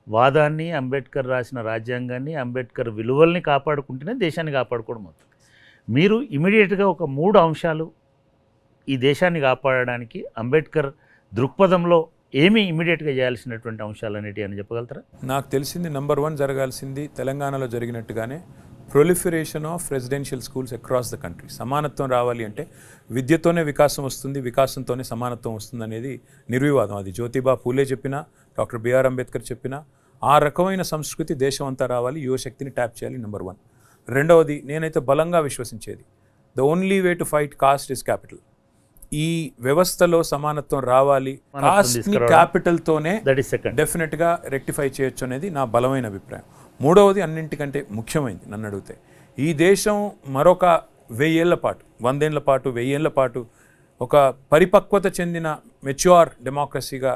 వాదాన్ని, అంబేద్కర్ రాసిన రాజ్యాంగాన్ని, అంబేద్కర్ విలువల్ని కాపాడుకుంటేనే దేశాన్ని కాపాడుకోవడం అవుతుంది. మీరు ఇమీడియట్గా ఒక 3 అంశాలు ఈ దేశాన్ని కాపాడడానికి అంబేద్కర్ దృక్పథంలో ఏమి ఇమీడియట్గా చేయాల్సినటువంటి అంశాలు అనేటివి అని చెప్పగలుగుతారా? నాకు తెలిసింది నెంబర్ 1 జరగాల్సింది తెలంగాణలో జరిగినట్టుగానే proliferation of residential schools across the country. సమానత్వం రావాలి అంటే విద్యతోనే వికాసం వస్తుంది, వికాసంతోనే సమానత్వం వస్తుంది అనేది నిర్వివాదం. అది జ్యోతిబా పూలే చెప్పినా, డాక్టర్ బిఆర్ అంబేద్కర్ చెప్పినా, ఆ రకమైన సంస్కృతి దేశం అంతా రావాలి, యువశక్తిని ట్యాప్ చేయాలి. నెంబర్ 1. రెండవది, నేనైతే బలంగా విశ్వసించేది, the only way to fight caste is capital. ఈ వ్యవస్థలో సమానత్వం రావాలి, కాస్ట్ని క్యాపిటల్తోనే డెఫినెట్గా రెక్టిఫై చేయొచ్చు అనేది నా బలమైన అభిప్రాయం. మూడవది, అన్నింటికంటే ముఖ్యమైనది నన్ను అడిగితే, ఈ దేశం మరొక 1000 ఏళ్ల పాటు, 100 ఏళ్ల పాటు, 1000 ఏళ్ల పాటు ఒక పరిపక్వత చెందిన మెచ్యూర్ డెమోక్రసీగా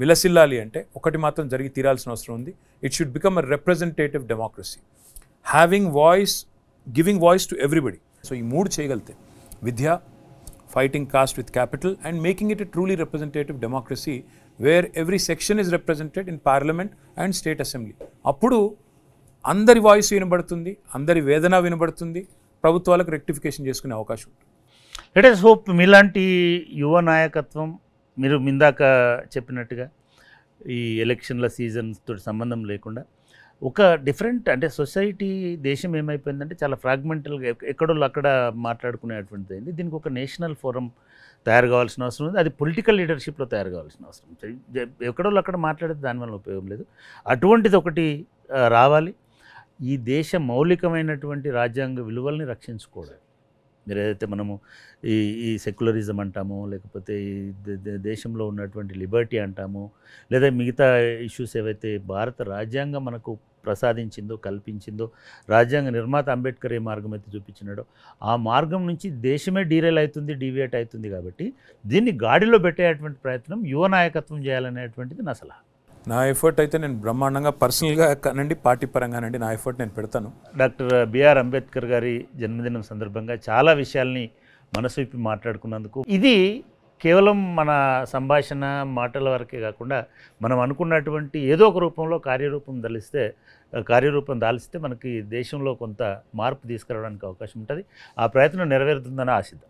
విలసిల్లాలి అంటే ఒకటి మాత్రం జరిగి తీరాల్సిన అవసరం ఉంది. It should become a representative democracy, giving voice to everybody. So ఈ 3 చేయగలితే విద్య, fighting caste with capital and making it a truly representative democracy where every section is represented in parliament and state assembly. అప్పుడు అందరి voice వినబడుతుంది, అందరి వేదన వినబడుతుంది, ప్రభుత్వాలకు రెక్టిఫికేషన్ చేసుకునే అవకాశం ఉంటుంది. లెట్ us హోప్ మీలాంటి యువ నాయకత్వం, మీరు ఇందాక చెప్పినట్టుగా ఈ ఎలక్షన్ల సీజన్స్తో సంబంధం లేకుండా ఒక డిఫరెంట్ అంటే సొసైటీ, దేశం ఏమైపోయిందంటే చాలా ఫ్రాగ్మెంటల్గా ఎక్కడో అక్కడ మాట్లాడుకునేటువంటిది అయింది. దీనికి ఒక నేషనల్ ఫోరం తయారు కావాల్సిన అవసరం ఉంది. అది పొలిటికల్ లీడర్షిప్లో తయారు కావాల్సిన అవసరం ఉంది. ఎక్కడో అక్కడ మాట్లాడితే దానివల్ల ఉపయోగం లేదు. అటువంటిది ఒకటి రావాలి. ఈ దేశ మౌలికమైనటువంటి రాజ్యాంగ విలువల్ని రక్షించుకోవడం, మీరు ఏదైతే మనము ఈ సెక్యులరిజం అంటామో, లేకపోతే ఈ దేశంలో ఉన్నటువంటి లిబర్టీ అంటామో, లేదా మిగతా ఇష్యూస్ ఏవైతే భారత రాజ్యాంగం మనకు ప్రసాదించిందో, కల్పించిందో, రాజ్యాంగ నిర్మాత అంబేద్కర్ ఏ మార్గం అయితే చూపించినాడో ఆ మార్గం నుంచి దేశమే డీవియేట్ అవుతుంది. కాబట్టి దీన్ని గాడిలో పెట్టేటువంటి ప్రయత్నం యువ నాయకత్వం చేయాలనేటువంటిది నా సలహా. నా ఎఫర్ట్ అయితే నేను బ్రహ్మాండంగా పర్సనల్గా కానండి, పార్టీ పరంగానండి, నా ఎఫర్ట్ నేను పెడతాను. డాక్టర్ బిఆర్ అంబేద్కర్ గారి జన్మదినం సందర్భంగా చాలా విషయాల్ని మనసు విప్పి మాట్లాడుకున్నందుకు, ఇది కేవలం మన సంభాషణ మాటల వరకే కాకుండా మనం అనుకున్నటువంటి ఏదో ఒక రూపంలో కార్యరూపం దాల్చితే మనకి దేశంలో కొంత మార్పు తీసుకురావడానికి అవకాశం ఉంటుంది. ఆ ప్రయత్నం నెరవేరుతుందని ఆశిద్దాం.